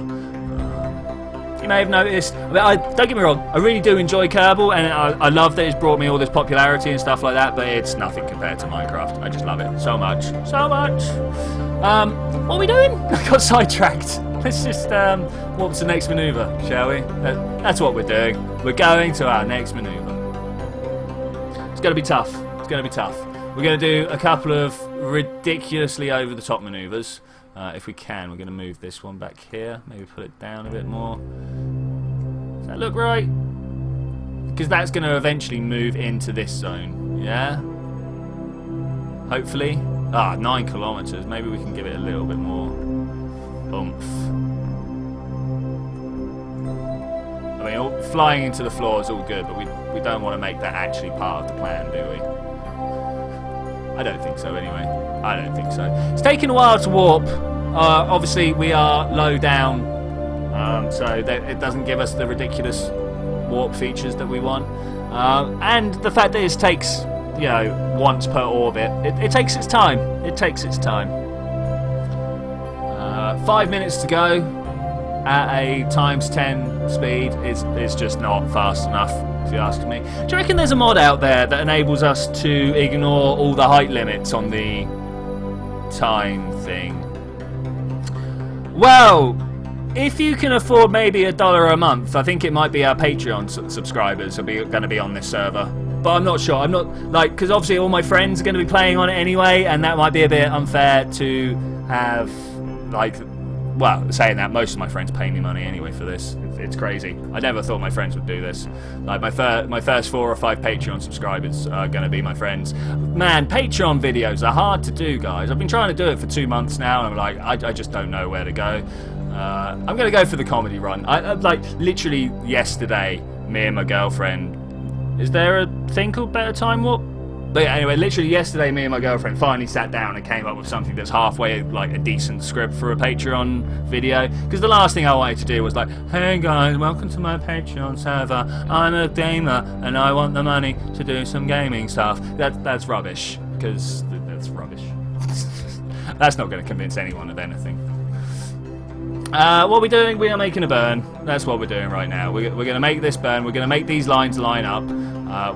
You may have noticed. I mean, don't get me wrong. I really do enjoy Kerbal, and I love that it's brought me all this popularity and stuff like that. But it's nothing compared to Minecraft. I just love it so much, so much. What are we doing? I got sidetracked. Let's just walk to the next manoeuvre, shall we? That's what we're doing. We're going to our next manoeuvre. It's going to be tough. It's going to be tough. We're going to do a couple of ridiculously over-the-top manoeuvres. If we can, we're going to move this one back here. Maybe put it down a bit more. Does that look right? Because that's going to eventually move into this zone. Yeah? Hopefully. Ah, 9 kilometers. Maybe we can give it a little bit more oomph. I mean, flying into the floor is all good, but we don't want to make that actually part of the plan, do we? I don't think so, anyway. I don't think so. It's taking a while to warp. Obviously, we are low down, so that it doesn't give us the ridiculous warp features that we want. And the fact that it takes, you know, once per orbit, it takes its time. It takes its time. 5 minutes to go at a ×10 speed is just not fast enough, if you ask me. Do you reckon there's a mod out there that enables us to ignore all the height limits on the time thing? Well, if you can afford maybe $1 a month, I think it might be our Patreon subscribers who are going to be on this server. But I'm not sure. I'm not, like, because obviously all my friends are going to be playing on it anyway, and that might be a bit unfair to have, like, well, saying that, most of my friends pay me money anyway for this. It's crazy. I never thought my friends would do this. Like, my first 4 or 5 Patreon subscribers are going to be my friends. Man, Patreon videos are hard to do, guys. I've been trying to do it for 2 months now, and I'm like, I just don't know where to go. I'm going to go for the comedy run. Like, literally yesterday, me and my girlfriend... Is there a thing called Better Time Warp? But yeah, anyway, literally yesterday, me and my girlfriend finally sat down and came up with something that's halfway like a decent script for a Patreon video. Because the last thing I wanted to do was like, hey guys, welcome to my Patreon server. I'm a gamer and I want the money to do some gaming stuff. That's rubbish. Because that's rubbish. That's not going to convince anyone of anything. What we're doing, we are making a burn. That's what we're doing right now. We're going to make this burn. We're going to make these lines line up.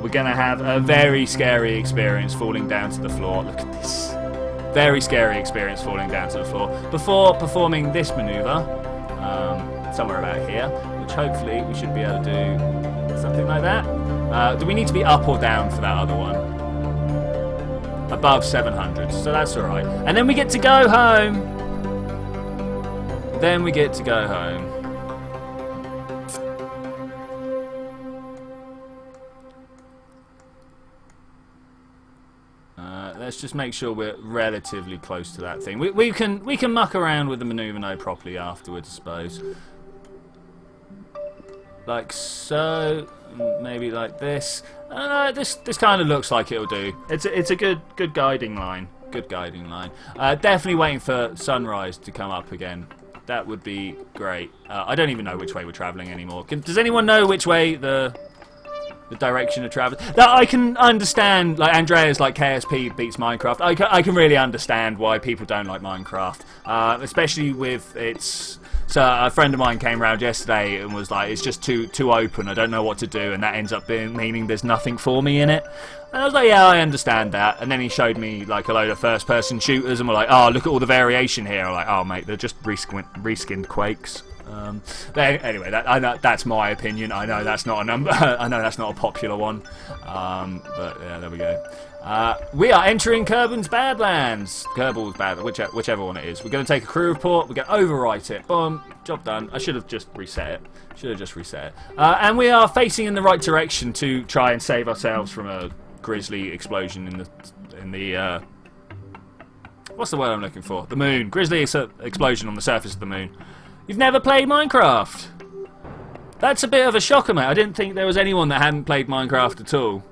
We're going to have a very scary experience falling down to the floor. Look at this. Very scary experience falling down to the floor. Before performing this maneuver, somewhere about here, which hopefully we should be able to do something like that. Do we need to be up or down for that other one? Above 700, so that's alright. And then we get to go home. Then we get to go home. Let's just make sure we're relatively close to that thing. We can muck around with the maneuver node properly afterwards, I suppose. Like so, maybe like this. This kind of looks like it'll do. It's a good guiding line. Good guiding line. Definitely waiting for sunrise to come up again. That would be great. I don't even know which way we're travelling anymore. Does anyone know which way the direction of travel? That I can understand. Like Andrea's, like KSP beats Minecraft. I can really understand why people don't like Minecraft, especially with its. So a friend of mine came around yesterday and was like, "It's just too open. I don't know what to do," and that ends up meaning there's nothing for me in it. And I was like, "Yeah, I understand that." And then he showed me like a load of first-person shooters, and we're like, "Oh, look at all the variation here." I'm like, "Oh, mate, they're just reskinned Quakes." But anyway, I know that's my opinion. I know that's not a number. I know that's not a popular one. But yeah, there we go. We are entering Kerbal's Badlands. Kerbal's Badlands, whichever one it is. We're going to take a crew report. We're going to overwrite it. Boom, job done. I should have just reset it. And we are facing in the right direction to try and save ourselves from a grisly explosion in the what's the word I'm looking for? The moon. Grisly explosion on the surface of the moon. You've never played Minecraft? That's a bit of a shocker, mate. I didn't think there was anyone that hadn't played Minecraft at all.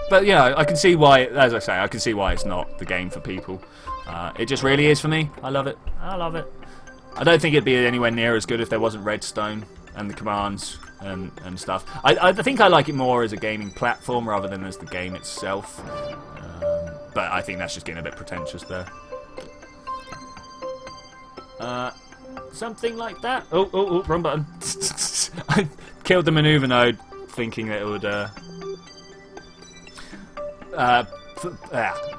But yeah, I can see why, as I say, I can see why it's not the game for people. It just really is for me. I love it. I love it. I don't think it'd be anywhere near as good if there wasn't redstone and the commands and stuff. I think I like it more as a gaming platform rather than as the game itself. But I think that's just getting a bit pretentious there. Something like that. Oh, wrong button. I killed the maneuver node thinking that it would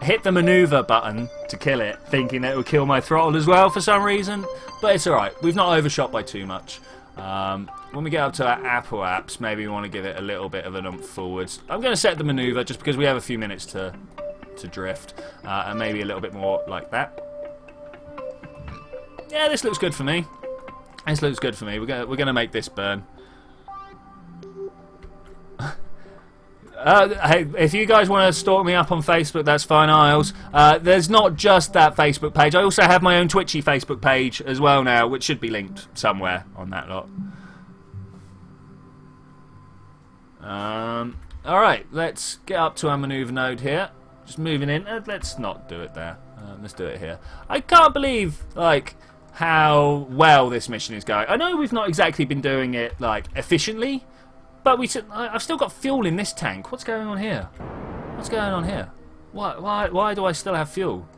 hit the maneuver button to kill it, thinking that it would kill my throttle as well for some reason. But it's alright. We've not overshot by too much. When we get up to our Apple apps, maybe we want to give it a little bit of an oomph forwards. I'm going to set the maneuver just because we have a few minutes to drift, and maybe a little bit more like that. Yeah, this looks good for me. This looks good for me. We're gonna make this burn. Hey, if you guys want to stalk me up on Facebook, that's fine, Isles. There's not just that Facebook page. I also have my own Twitchy Facebook page as well now, which should be linked somewhere on that lot. Alright, let's get up to our manoeuvre node here. Just moving in. Let's not do it there. Let's do it here. I can't believe, like, how well this mission is going. I know we've not exactly been doing it, like, efficiently, but I've still got fuel in this tank. What's going on here? What's going on here? Why do I still have fuel?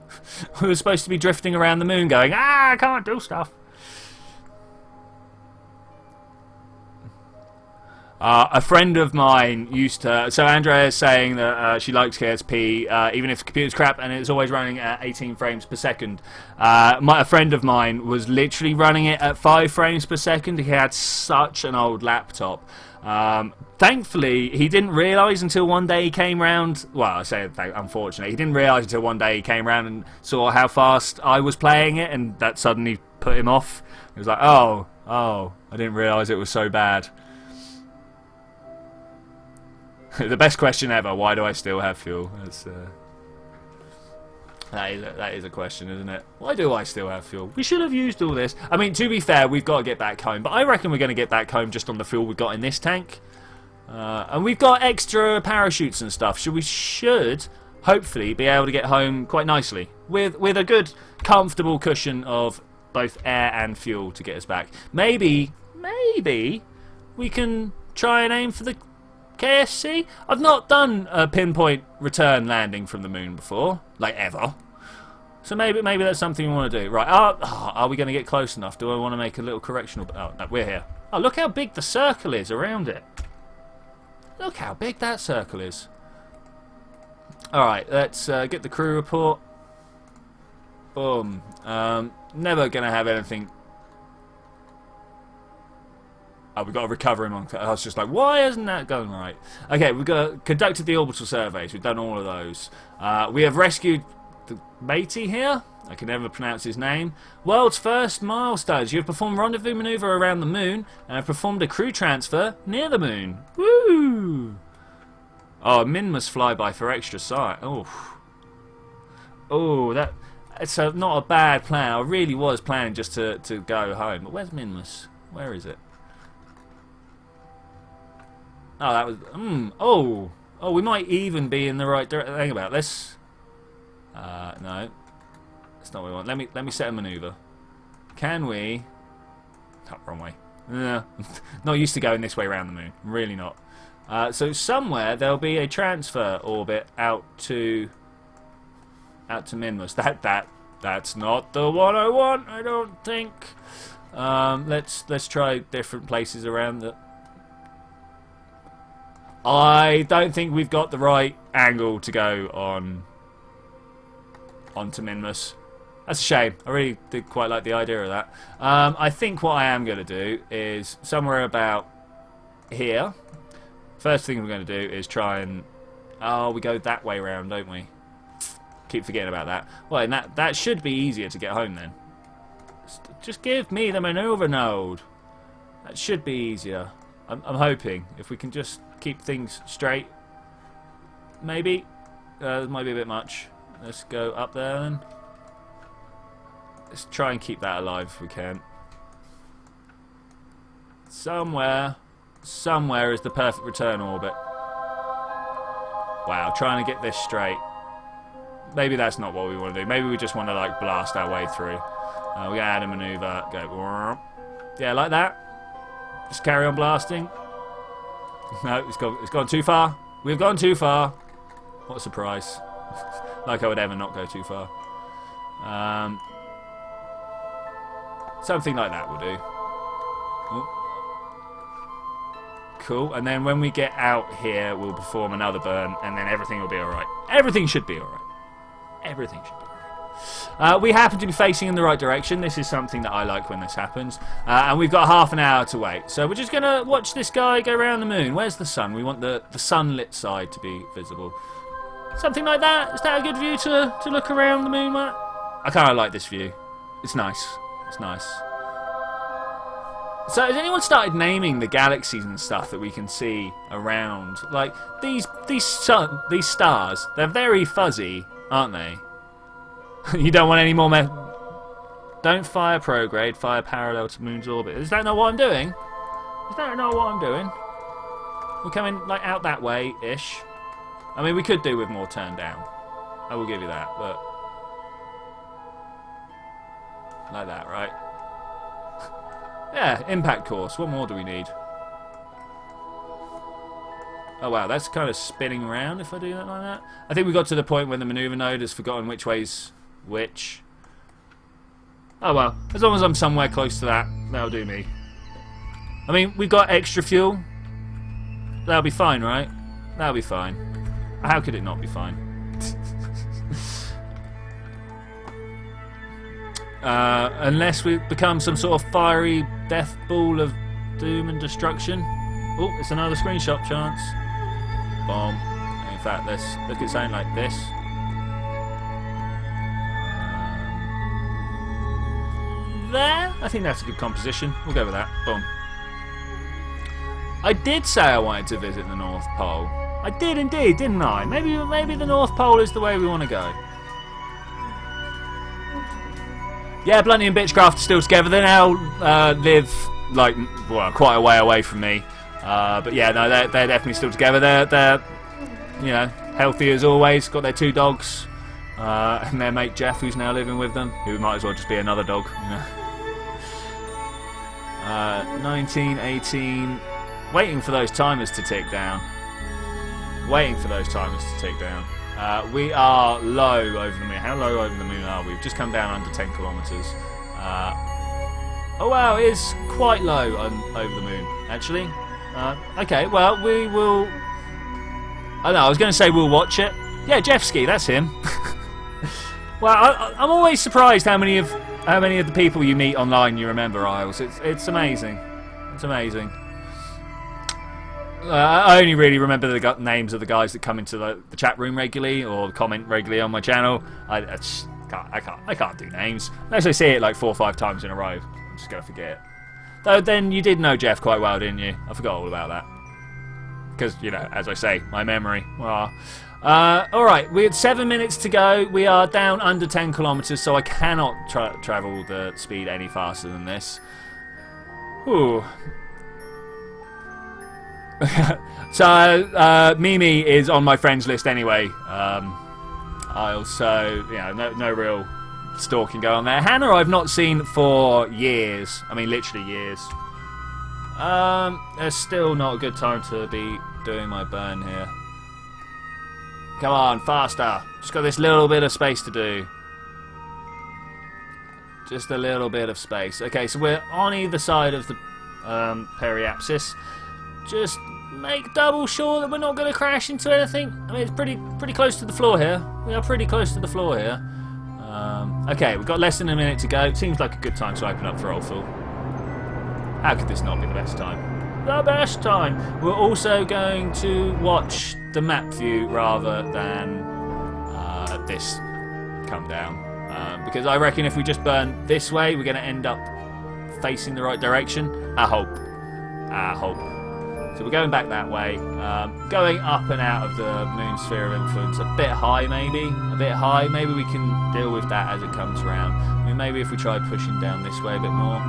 We were supposed to be drifting around the moon going, I can't do stuff. A friend of mine used to... So Andrea is saying that she likes KSP, even if the computer's crap and it's always running at 18 frames per second. A friend of mine was literally running it at 5 frames per second. He had such an old laptop. Thankfully, he didn't realise until one day he came round... Well, I say unfortunately. He didn't realise until one day he came round and saw how fast I was playing it, and that suddenly put him off. He was like, oh, I didn't realise it was so bad. The best question ever, why do I still have fuel? That is a question, isn't it? Why do I still have fuel? We should have used all this. I mean, to be fair, we've got to get back home, but I reckon we're going to get back home just on the fuel we've got in this tank. And we've got extra parachutes and stuff, so we should hopefully be able to get home quite nicely with a good, comfortable cushion of both air and fuel to get us back. Maybe we can try and aim for the KSC? I've not done a pinpoint return landing from the moon before, like ever. So maybe that's something we want to do. Right, are we going to get close enough? Do I want to make a little correctional... Oh, no, we're here. Oh, look how big the circle is around it. Look how big that circle is. Alright, let's get the crew report. Boom. Never going to have anything... Oh, we've got to recover him on... I was just like, why isn't that going right? Okay, we've conducted the orbital surveys. We've done all of those. We have rescued the matey here. I can never pronounce his name. World's first milestones. You have performed rendezvous maneuver around the moon and have performed a crew transfer near the moon. Woo! Oh, Minmus flyby for extra sight. Oh, it's not a bad plan. I really was planning just to go home. But where's Minmus? Where is it? Oh, that was... Oh, we might even be in the right direction. Think about this. No. That's not what we want. Let me set a maneuver. Can we... Oh, wrong way. Not used to going this way around the moon. Really not. So somewhere there'll be a transfer orbit out to Minmus. That's not the one I want, I don't think. Let's try different places around the... I don't think we've got the right angle to go onto Minmus. That's a shame. I really did quite like the idea of that. I think what I am going to do is somewhere about here. First thing we're going to do is try and... Oh, we go that way round, don't we? Keep forgetting about that. Well, and that should be easier to get home then. Just give me the maneuver node. That should be easier. I'm hoping if we can just keep things straight. Maybe. It might be a bit much. Let's go up there then. Let's try and keep that alive if we can. Somewhere is the perfect return orbit. Wow, trying to get this straight. Maybe that's not what we want to do. Maybe we just want to like blast our way through. We're going to add a maneuver. Go. Yeah, like that. Just carry on blasting. No, it's gone too far. We've gone too far. What a surprise. Like I would ever not go too far. Something like that will do. Oh. Cool. And then when we get out here, we'll perform another burn, and then everything will be alright. Everything should be alright. Everything should be alright. We happen to be facing in the right direction. This is something that I like when this happens. And we've got half an hour to wait. So we're just going to watch this guy go around the moon. Where's the sun? We want the sunlit side to be visible. Something like that. Is that a good view to look around the moon, Matt? I kind of like this view. It's nice. It's nice. So has anyone started naming the galaxies and stuff that we can see around? Like these stars, they're very fuzzy, aren't they? You don't want any more Don't fire prograde, fire parallel to Moon's orbit. Is that not what I'm doing? Is that not what I'm doing? We're coming like out that way-ish. I mean, we could do with more turn down. I will give you that, but like that, right? Yeah, impact course. What more do we need? Oh wow, that's kind of spinning around if I do that like that. I think we got to the point where the maneuver node has forgotten which way's which. Oh well, as long as I'm somewhere close to that, that'll do me. I mean, we've got extra fuel. That'll be fine, right? That'll be fine. How could it not be fine? Unless we become some sort of fiery death ball of doom and destruction. Oh, it's another screenshot chance. Boom. In fact, let's look at something like this. There. I think that's a good composition. We'll go with that. Boom. I did say I wanted to visit the North Pole. I did indeed, didn't I? Maybe the North Pole is the way we want to go. Yeah, Blunty and Bitchcraft are still together. They now live like quite a way away from me. But yeah, no, they're definitely still together. They're you know, healthy as always. Got their 2 dogs and their mate Jeff, who's now living with them, who might as well just be another dog. You know. 19, 18. Waiting for those timers to tick down. Waiting for those timers to tick down. We are low over the moon. How low over the moon are we? We've just come down under 10 kilometres. Oh wow, it is quite low over the moon, actually. Okay, well, we will... I don't know, I was going to say we'll watch it. Yeah, Jeffski, that's him. Well, I'm always surprised how many of the people you meet online you remember, Isles. It's amazing. It's amazing. I only really remember the names of the guys that come into the chat room regularly or comment regularly on my channel. I can't do names unless I see it like 4 or 5 times in a row. I'm just gonna forget it. Though then you did know Jeff quite well, didn't you? I forgot all about that because, you know, as I say, my memory. Well, all right, we had 7 minutes to go. We are down under 10 kilometers, so I cannot travel the speed any faster than this. Ooh. So Mimi is on my friends list anyway. I also, you know, no real stalking going on there. Hannah I've not seen for years. I mean, literally years. There's still not a good time to be doing my burn here. Come on, faster. Just got this little bit of space to do. Just a little bit of space. Okay, so we're on either side of the periapsis. Just make double sure that we're not going to crash into anything. I mean, it's pretty close to the floor here. We are pretty close to the floor here. Okay, we've got less than a minute to go. It seems like a good time to open up for Old Fool. How could this not be the best time? The best time! We're also going to watch the map view rather than this come down. Because I reckon if we just burn this way, we're going to end up facing the right direction. I hope. So we're going back that way, going up and out of the moon sphere of influence, a bit high maybe, maybe we can deal with that as it comes around. I mean, maybe if we try pushing down this way a bit more,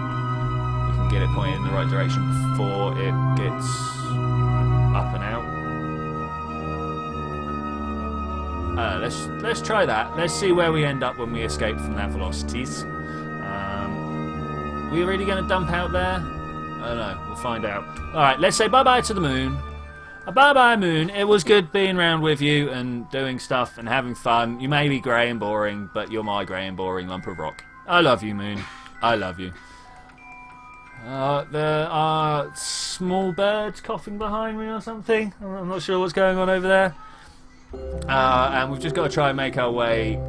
we can get it pointed in the right direction before it gets up and out. Let's try that. Let's see where we end up when we escape from that velocities. Are we really going to dump out there? I don't know. We'll find out. Alright, let's say bye-bye to the moon. Bye-bye, moon. It was good being around with you and doing stuff and having fun. You may be grey and boring, but you're my grey and boring lump of rock. I love you, moon. I love you. There are small birds coughing behind me or something. I'm not sure what's going on over there. And we've just got to try and make our way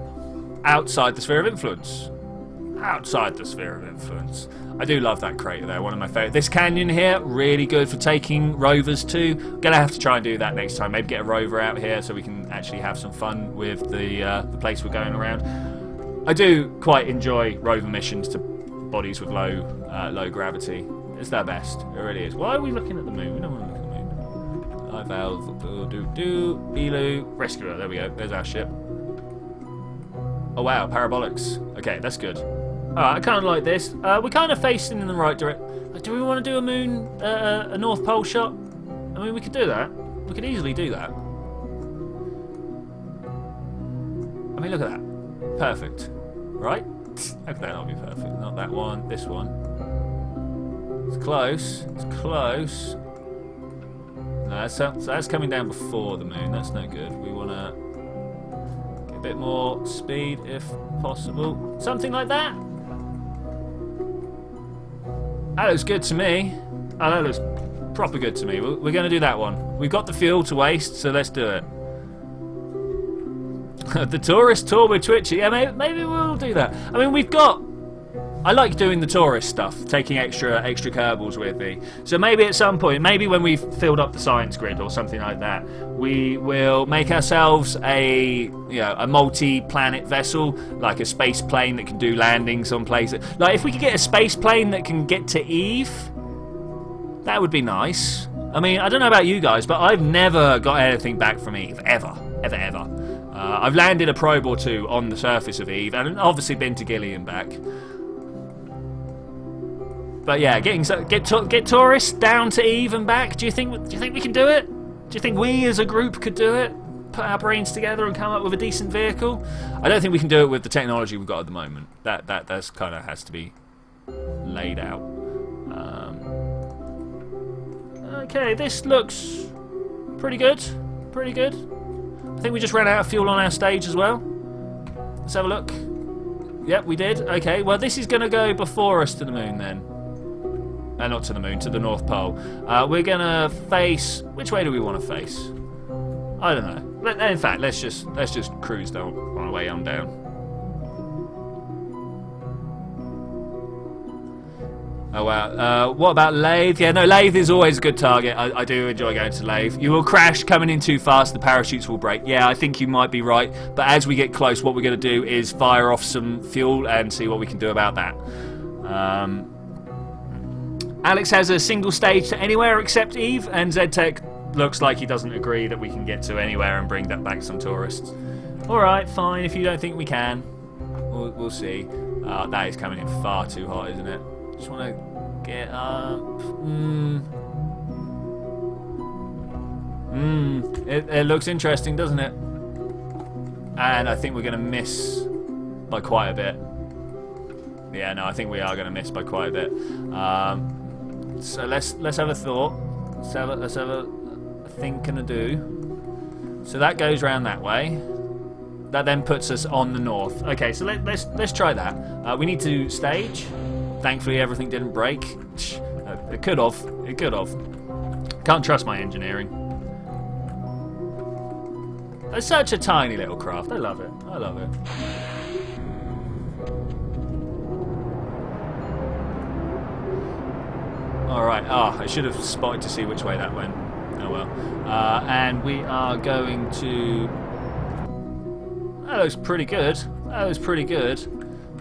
outside the sphere of influence. Outside the sphere of influence. I do love that crater there, one of my favourite. This canyon here, really good for taking rovers too. Gonna have to try and do that next time. Maybe get a rover out here so we can actually have some fun with the place we're going around. I do quite enjoy rover missions to bodies with low gravity. It's their best. It really is. Why are we looking at the moon? We don't want to look at the moon. I valve. Elu. Rescuer. There we go. There's our ship. Oh wow, parabolics. Okay, that's good. Alright, I kind of like this. We're kind of facing in the right direction. Do we want to do a moon, a North Pole shot? I mean, we could do that. We could easily do that. I mean, look at that. Perfect. Right? How could that not be perfect? Not that one, this one. It's close. It's close. No, that's coming down before the moon. That's no good. We want to get a bit more speed if possible. Something like that. That looks good to me. Oh, that looks proper good to me. We're going to do that one. We've got the fuel to waste, so let's do it. The tourist tour with Twitchy. Yeah, maybe we'll do that. I mean, we've got... I like doing the tourist stuff, taking extra Kerbals with me. So maybe at some point, maybe when we've filled up the science grid or something like that, we will make ourselves a multi-planet vessel, like a space plane that can do landings on places. Like if we could get a space plane that can get to Eve, that would be nice. I mean, I don't know about you guys, but I've never got anything back from Eve, ever. I've landed a probe or two on the surface of Eve, and obviously been to Gillian back. But yeah, get tourists down to Eve and back. Do you think we can do it? Do you think we as a group could do it? Put our brains together and come up with a decent vehicle? I don't think we can do it with the technology we've got at the moment. That's kind of has to be laid out. Okay, this looks pretty good. Pretty good. I think we just ran out of fuel on our stage as well. Let's have a look. Yep, we did. Okay, well this is going to go before us to the moon then. Not to the moon, to the North Pole. We're going to face... Which way do we want to face? I don't know. In fact, let's just cruise down on our way on down. Oh wow. What about Laythe? Yeah, no, Laythe is always a good target. I do enjoy going to Laythe. You will crash coming in too fast, the parachutes will break. Yeah, I think you might be right. But as we get close, what we're going to do is fire off some fuel and see what we can do about that. Alex has a single stage to anywhere except Eve, and ZTech looks like he doesn't agree that we can get to anywhere and bring that back some tourists. Alright, fine, if you don't think we can. We'll see. That is coming in far too hot, isn't it? Just want to get up. It looks interesting, doesn't it? And I think we're going to miss by quite a bit. Yeah, no, I think we are going to miss by quite a bit. So let's have a thought. Let's have a think and a do. So that goes round that way. That then puts us on the north. Okay, so let's try that. We need to stage. Thankfully, everything didn't break. It could have. It could have. Can't trust my engineering. It's such a tiny little craft. I love it. I love it. Alright, I should have spotted to see which way that went. Oh well. And we are going to... That looks pretty good. That looks pretty good.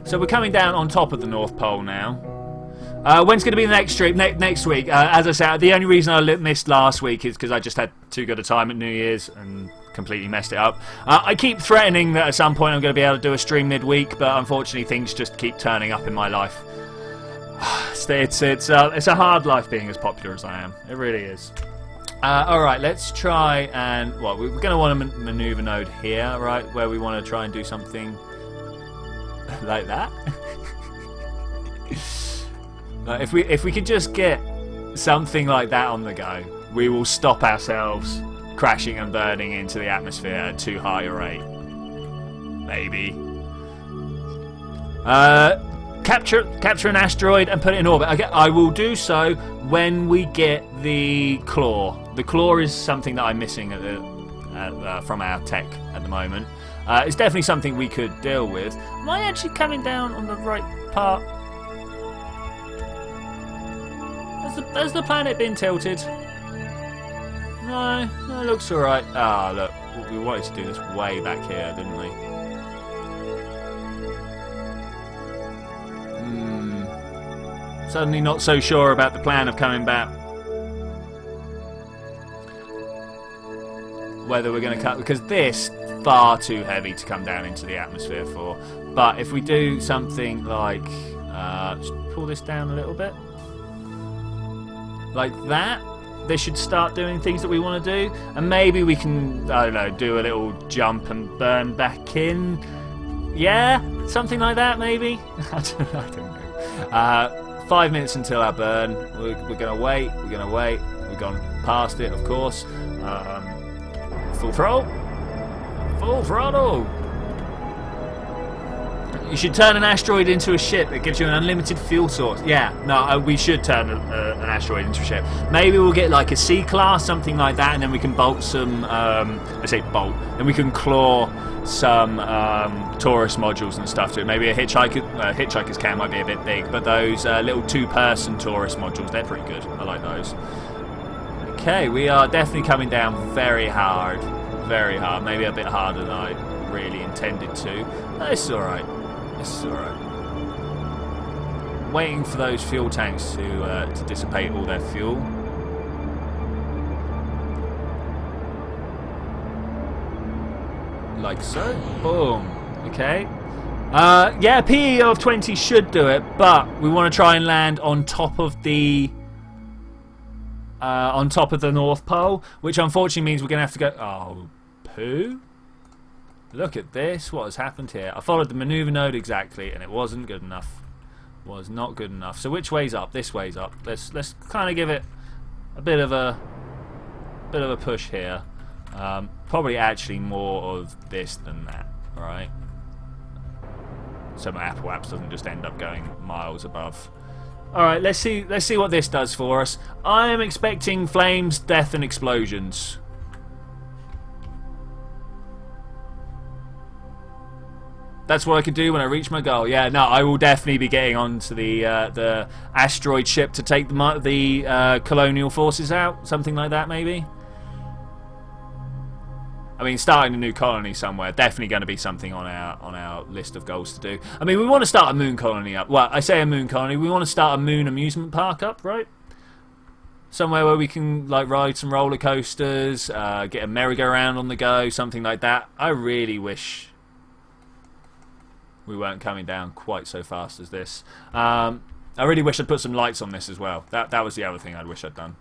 So we're coming down on top of the North Pole now. When's going to be the next stream? Next week. As I said, the only reason I missed last week is because I just had too good a time at New Year's and completely messed it up. I keep threatening that at some point I'm going to be able to do a stream midweek, but unfortunately things just keep turning up in my life. It's a hard life being as popular as I am. It really is. Alright, let's try and... Well, we're going to want to maneuver node here, right? Where we want to try and do something like that. If we could just get something like that on the go, we will stop ourselves crashing and burning into the atmosphere at too high a rate. Maybe. Capture an asteroid and put it in orbit. Okay, I will do so when we get the claw. The claw is something that I'm missing from our tech at the moment. It's definitely something we could deal with. Am I actually coming down on the right part? Has the planet been tilted? No, it looks alright. Ah, look, we wanted to do this way back here, didn't we? Suddenly not so sure about the plan of coming back. Whether we're going to cut, because this far too heavy to come down into the atmosphere for. But if we do something like, just pull this down a little bit, like that, this should start doing things that we want to do, and maybe we can, I don't know, do a little jump and burn back in. Yeah, something like that, maybe. I don't know. 5 minutes until our burn. We're gonna wait. We're gonna wait. We've gone past it, of course. Full throttle. Full throttle. You should turn an asteroid into a ship. It gives you an unlimited fuel source. Yeah, no, we should turn an asteroid into a ship. Maybe we'll get like a C-class, something like that, and then we can bolt some, I say bolt, and we can claw some tourist modules and stuff to it. Maybe a hitchhiker's cam might be a bit big, but those little two-person tourist modules, they're pretty good. I like those. Okay, we are definitely coming down very hard. Very hard. Maybe a bit harder than I really intended to. No, it's alright. It's alright. Waiting for those fuel tanks to dissipate all their fuel. Like so. Boom. Okay. Yeah, PE of 20 should do it, but we want to try and land on top of the North Pole, which unfortunately means we're going to have to go... Oh, poo? Look at this. What has happened here? I followed the maneuver node exactly, and it wasn't good enough. Was not good enough. So which way's up? This way's up. Let's kind of give it a bit of a push here. Probably actually more of this than that. All right. So my Apple Apps doesn't just end up going miles above. All right. Let's see what this does for us. I am expecting flames, death, and explosions. That's what I could do when I reach my goal. Yeah, no, I will definitely be getting onto the asteroid ship to take the colonial forces out. Something like that, maybe. I mean, starting a new colony somewhere, definitely going to be something on our list of goals to do. I mean, we want to start a moon colony up. Well, I say a moon colony. We want to start a moon amusement park up, right? Somewhere where we can like ride some roller coasters, get a merry-go-round on the go, something like that. I really wish we weren't coming down quite so fast as this. I really wish I'd put some lights on this as well. That was the other thing I wish I'd done.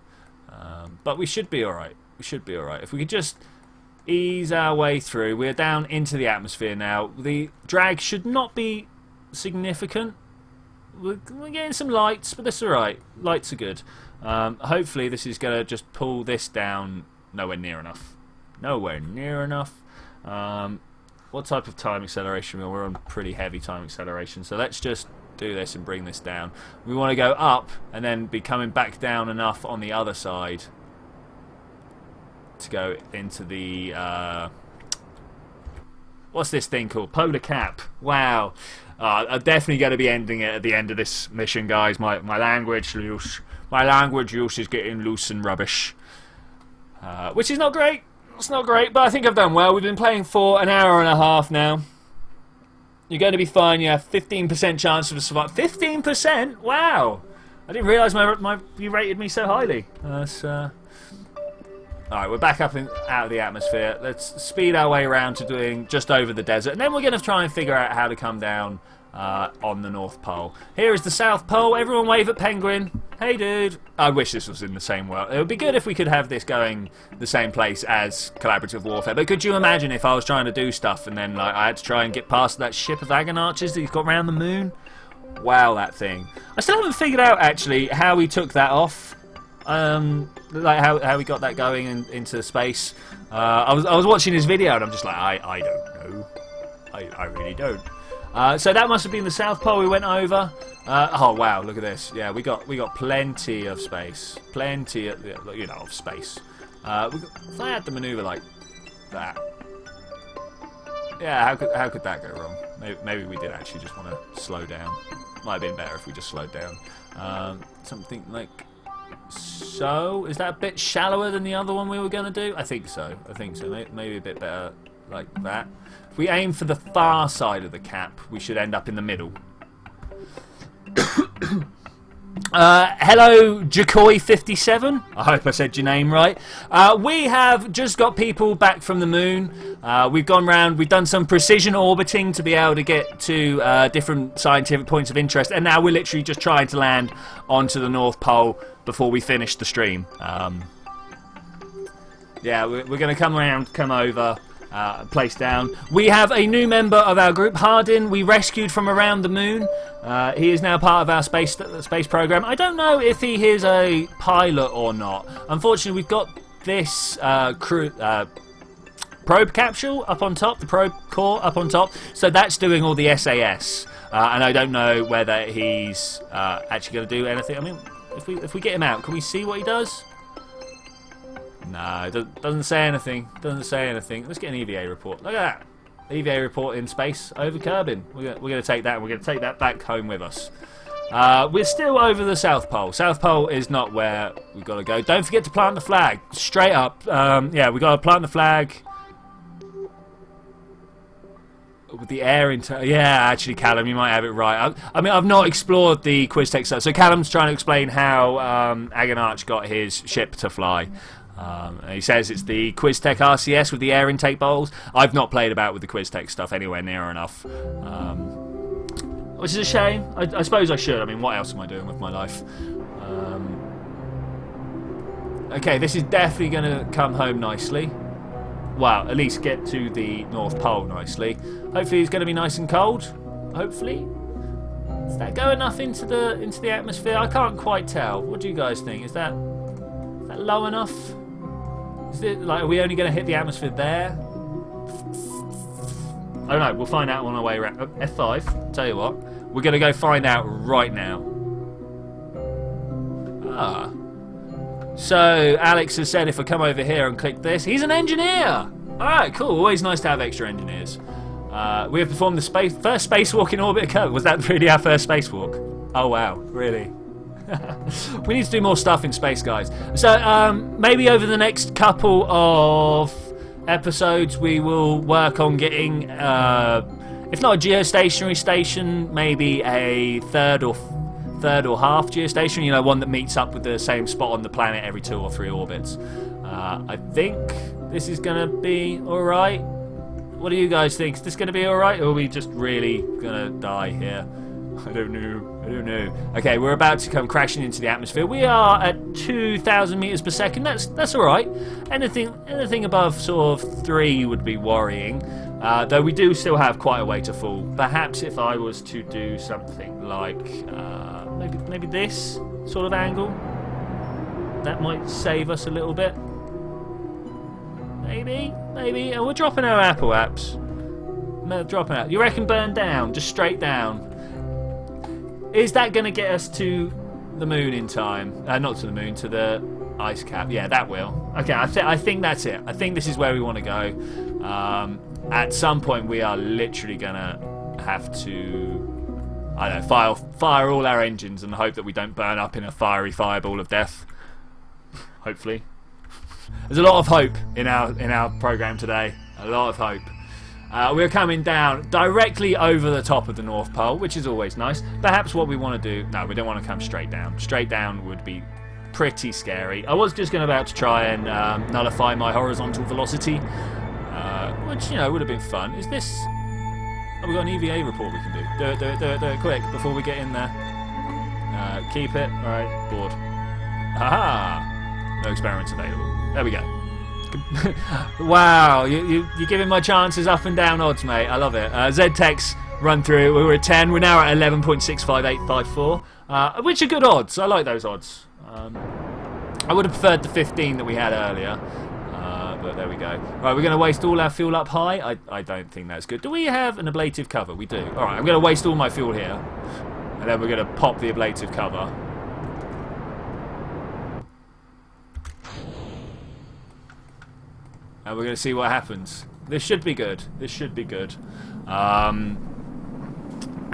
But we should be alright. We should be alright. If we could just ease our way through. We're down into the atmosphere now. The drag should not be significant. We're getting some lights, but that's alright. Lights are good. Hopefully this is going to just pull this down nowhere near enough. Nowhere near enough. What type of time acceleration? Well, we're on pretty heavy time acceleration, so let's just do this and bring this down. We want to go up and then be coming back down enough on the other side to go into the what's this thing called? Polar cap. Wow. I'm definitely going to be ending it at the end of this mission, guys. My language use is getting loose and rubbish, which is not great. It's not great, but I think I've done well. We've been playing for an hour and a half now. You're going to be fine. You have 15% chance of survival. 15%? Wow! I didn't realise you rated me so highly. Alright, we're back up out of the atmosphere. Let's speed our way around to doing just over the desert, and then we're going to try and figure out how to come down on the North Pole. Here is the South Pole. Everyone wave at Penguin. Hey, dude. I wish this was in the same world. It would be good if we could have this going the same place as collaborative warfare. But could you imagine if I was trying to do stuff and then like I had to try and get past that ship of Agon Archers that he's got around the moon? Wow, that thing. I still haven't figured out actually how he took that off. Like how he got that going into space. I was watching his video and I'm just like I don't know. I really don't. So that must have been the South Pole we went over. Oh wow, look at this. Yeah, we got plenty of space, plenty of, you know, of space. If I had the maneuver like that, yeah, how could that go wrong? Maybe we did actually just want to slow down. Might have been better if we just slowed down. Something like so. Is that a bit shallower than the other one we were going to do? I think so. Maybe a bit better like that. If we aim for the far side of the cap, we should end up in the middle. Hello, Jacoy57. I hope I said your name right. We have just got people back from the moon. We've gone round, we've done some precision orbiting to be able to get to different scientific points of interest, and now we're literally just trying to land onto the North Pole before we finish the stream. Yeah, we're going to come around, come over. Place down. We have a new member of our group, Hardin. We rescued from around the moon. He is now part of our space program. I don't know if he is a pilot or not. Unfortunately, we've got this probe capsule up on top, the probe core up on top. So that's doing all the SAS, and I don't know whether he's actually going to do anything. I mean, if we get him out, can we see what he does? No, it doesn't say anything. Doesn't say anything. Let's get an EVA report. Look at that. EVA report in space over Kerbal. We're going to take that. We're going to take that back home with us. We're still over the South Pole. South Pole is not where we've got to go. Don't forget to plant the flag. Straight up. Yeah, we've got to plant the flag. With the air into... Yeah, actually, Callum, you might have it right. I mean, I've not explored the quiz tech stuff. So Callum's trying to explain how Agonarch got his ship to fly. He says it's the QuizTech RCS with the air intake bowls. I've not played about with the QuizTech stuff anywhere near enough, which is a shame. I suppose I should. I mean, what else am I doing with my life? Okay, this is definitely going to come home nicely. Well, at least get to the North Pole nicely. Hopefully it's going to be nice and cold. Hopefully. Does that go enough into the atmosphere? I can't quite tell. What do you guys think? Is that low enough? Is it like, are we only going to hit the atmosphere there? I don't know. We'll find out on our way around. F5. Tell you what, we're going to go find out right now. So Alex has said if I come over here and click this, he's an engineer. All right, cool. Always nice to have extra engineers. We have performed the first spacewalk in orbit. Was that really our first spacewalk? Oh wow, really? We need to do more stuff in space, guys. So maybe over the next couple of episodes we will work on getting, if not a geostationary station, maybe a third or half geostation. You know, one that meets up with the same spot on the planet every 2 or 3 orbits. I think this is going to be alright. What do you guys think? Is this going to be alright, or are we just really going to die here? I don't know. Okay, we're about to come crashing into the atmosphere. We are at 2,000 meters per second. That's all right. Anything above sort of 3 would be worrying. Though we do still have quite a way to fall. Perhaps if I was to do something like maybe this sort of angle, that might save us a little bit. Maybe. And we're dropping our Apple apps. Dropping out. You reckon burn down? Just straight down. Is that going to get us to the moon in time? Not to the moon, to the ice cap. Yeah, that will. Okay, I think that's it. I think this is where we want to go. At some point, we are literally going to have to, I don't know, fire all our engines and hope that we don't burn up in a fiery fireball of death. Hopefully. There's a lot of hope in our program today. A lot of hope. We're coming down directly over the top of the North Pole, which is always nice. Perhaps what we want to do... No, we don't want to come straight down. Straight down would be pretty scary. I was just about to try and nullify my horizontal velocity, which, you know, would have been fun. Is this... Oh, we've got an EVA report we can do. Do it quick before we get in there. Keep it. All right, board. Aha! No experiments available. There we go. Wow, you're giving my chances up and down odds, mate. I love it. Z-Tech's run through. We were at 10. We're now at 11.65854, which are good odds. I like those odds. I would have preferred the 15 that we had earlier, but there we go. Right, we're going to waste all our fuel up high. I don't think that's good. Do we have an ablative cover? We do. All right, I'm going to waste all my fuel here, and then we're going to pop the ablative cover. And we're going to see what happens. This should be good. This should be good.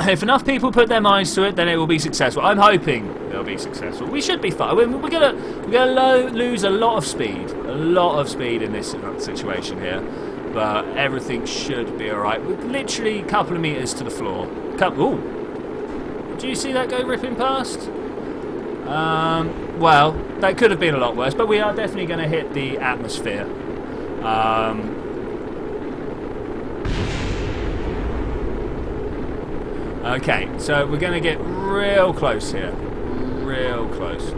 If enough people put their minds to it, then it will be successful. I'm hoping it'll be successful. We should be fine. We're gonna lose a lot of speed in this situation here, but everything should be all right. We're literally a couple of meters to the floor. Ooh! Do you see that go ripping past? Well, that could have been a lot worse, but we are definitely going to hit the atmosphere. Okay, so we're going to get real close here. Real close.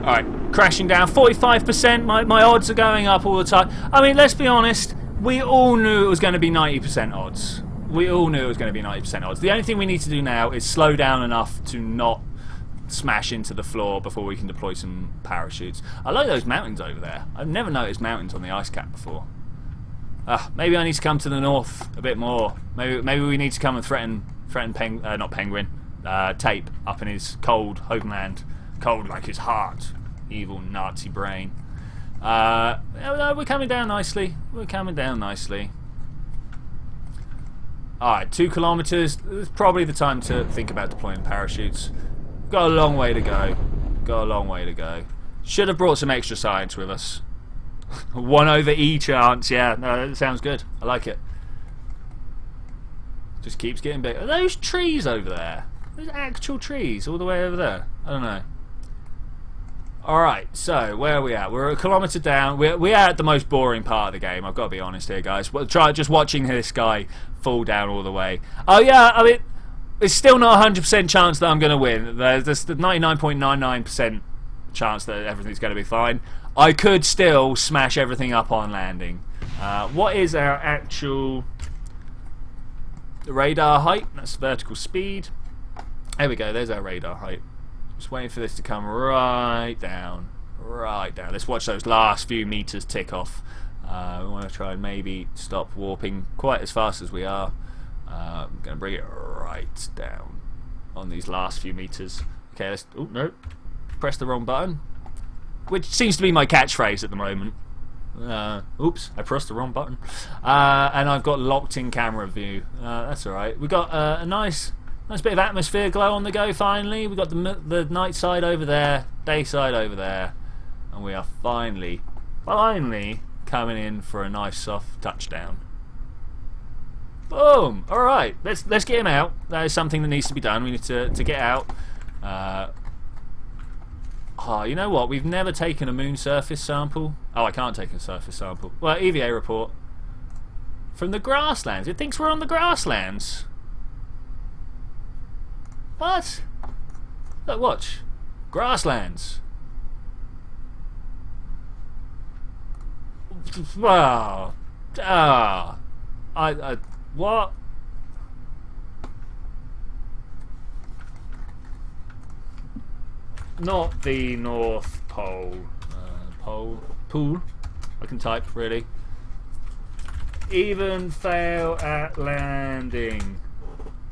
Alright, crashing down. 45%. My odds are going up all the time. I mean, let's be honest. We all knew it was going to be 90% odds. We all knew it was going to be 90% odds. The only thing we need to do now is slow down enough to not smash into the floor before we can deploy some parachutes. I like those mountains over there. I've never noticed mountains on the ice cap before. Maybe I need to come to the north a bit more. Maybe we need to come and threaten not penguin, Tape up in his cold homeland, cold like his heart, evil Nazi brain. We're coming down nicely. We're coming down nicely. Alright, 2 kilometers. It's probably the time to think about deploying parachutes. Got a long way to go. Got a long way to go. Should have brought some extra science with us. 1/E chance, yeah. No, that sounds good. I like it. Just keeps getting big. Are those trees over there? Those actual trees all the way over there? I don't know. Alright, so where are we at? We're a kilometre down. We're at the most boring part of the game. I've got to be honest here, guys. We'll try just watching this guy fall down all the way. Oh yeah, I mean, it's still not a 100% chance that I'm going to win. There's the 99.99% chance that everything's going to be fine. I could still smash everything up on landing. What is our actual radar height? That's vertical speed. There we go, there's our radar height. Just waiting for this to come right down. Right down. Let's watch those last few meters tick off. We want to try and maybe stop warping quite as fast as we are. I'm going to bring it right down on these last few meters. Okay, let's... Oh, no. Press the wrong button. Which seems to be my catchphrase at the moment. Oops, I pressed the wrong button. And I've got locked in camera view. That's alright. We've got a nice bit of atmosphere glow on the go finally. We've got the night side over there, day side over there. And we are finally coming in for a nice soft touchdown. Boom! Alright, let's get him out. That is something that needs to be done. We need to get out. Oh, you know what? We've never taken a moon surface sample. Oh, I can't take a surface sample. Well, EVA report. From the grasslands. It thinks we're on the grasslands. What? Look, watch. Grasslands. Wow. What? Not the North Pole. Pool. I can type, really. Even fail at landing.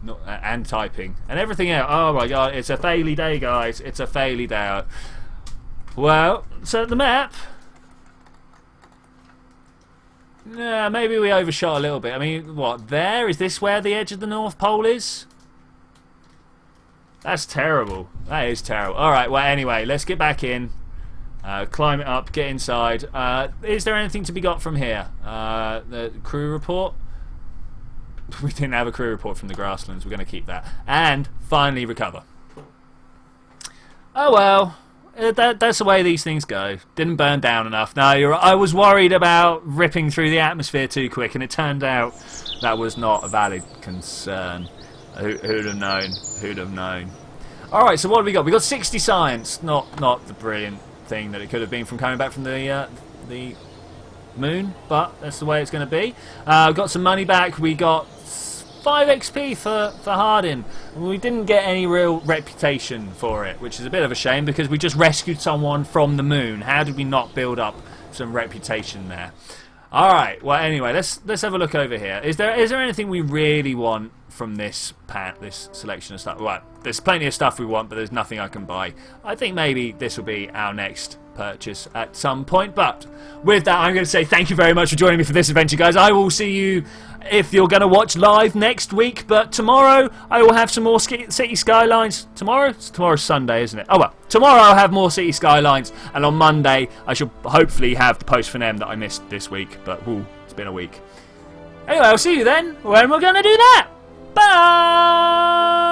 Not, and typing. And everything else. Oh my god, it's a faily day, guys. It's a faily day. Well, so the map... Yeah, maybe we overshot a little bit. I mean, what, there? Is this where the edge of the North Pole is? That's terrible. That is terrible. Alright, well, anyway, let's get back in. Climb it up, get inside. Is there anything to be got from here? The crew report? We didn't have a crew report from the grasslands. We're going to keep that. And finally recover. Oh well. That's the way these things go. Didn't burn down enough. No, I was worried about ripping through the atmosphere too quick, and it turned out that was not a valid concern. Who'd have known? Who'd have known? Alright, so what have we got? We got 60 science. Not the brilliant thing that it could have been from coming back from the moon, but that's the way it's going to be. Got some money back. We got 5 XP for Hardin. We didn't get any real reputation for it, which is a bit of a shame because we just rescued someone from the moon. How did we not build up some reputation there? Alright, well anyway, let's have a look over here. Is there anything we really want from this selection of stuff? Well, there's plenty of stuff we want, but there's nothing I can buy. I think maybe this will be our next purchase at some point, but with that I'm going to say thank you very much for joining me for this adventure, guys. I will see you if you're going to watch live next week, but tomorrow I will have some more City Skylines. Tomorrow's Sunday, isn't it? Oh well, tomorrow I'll have more City Skylines, and on Monday I shall hopefully have the post for them that I missed this week, but it's been a week. Anyway, I'll see you then when we're going to do that. Bye!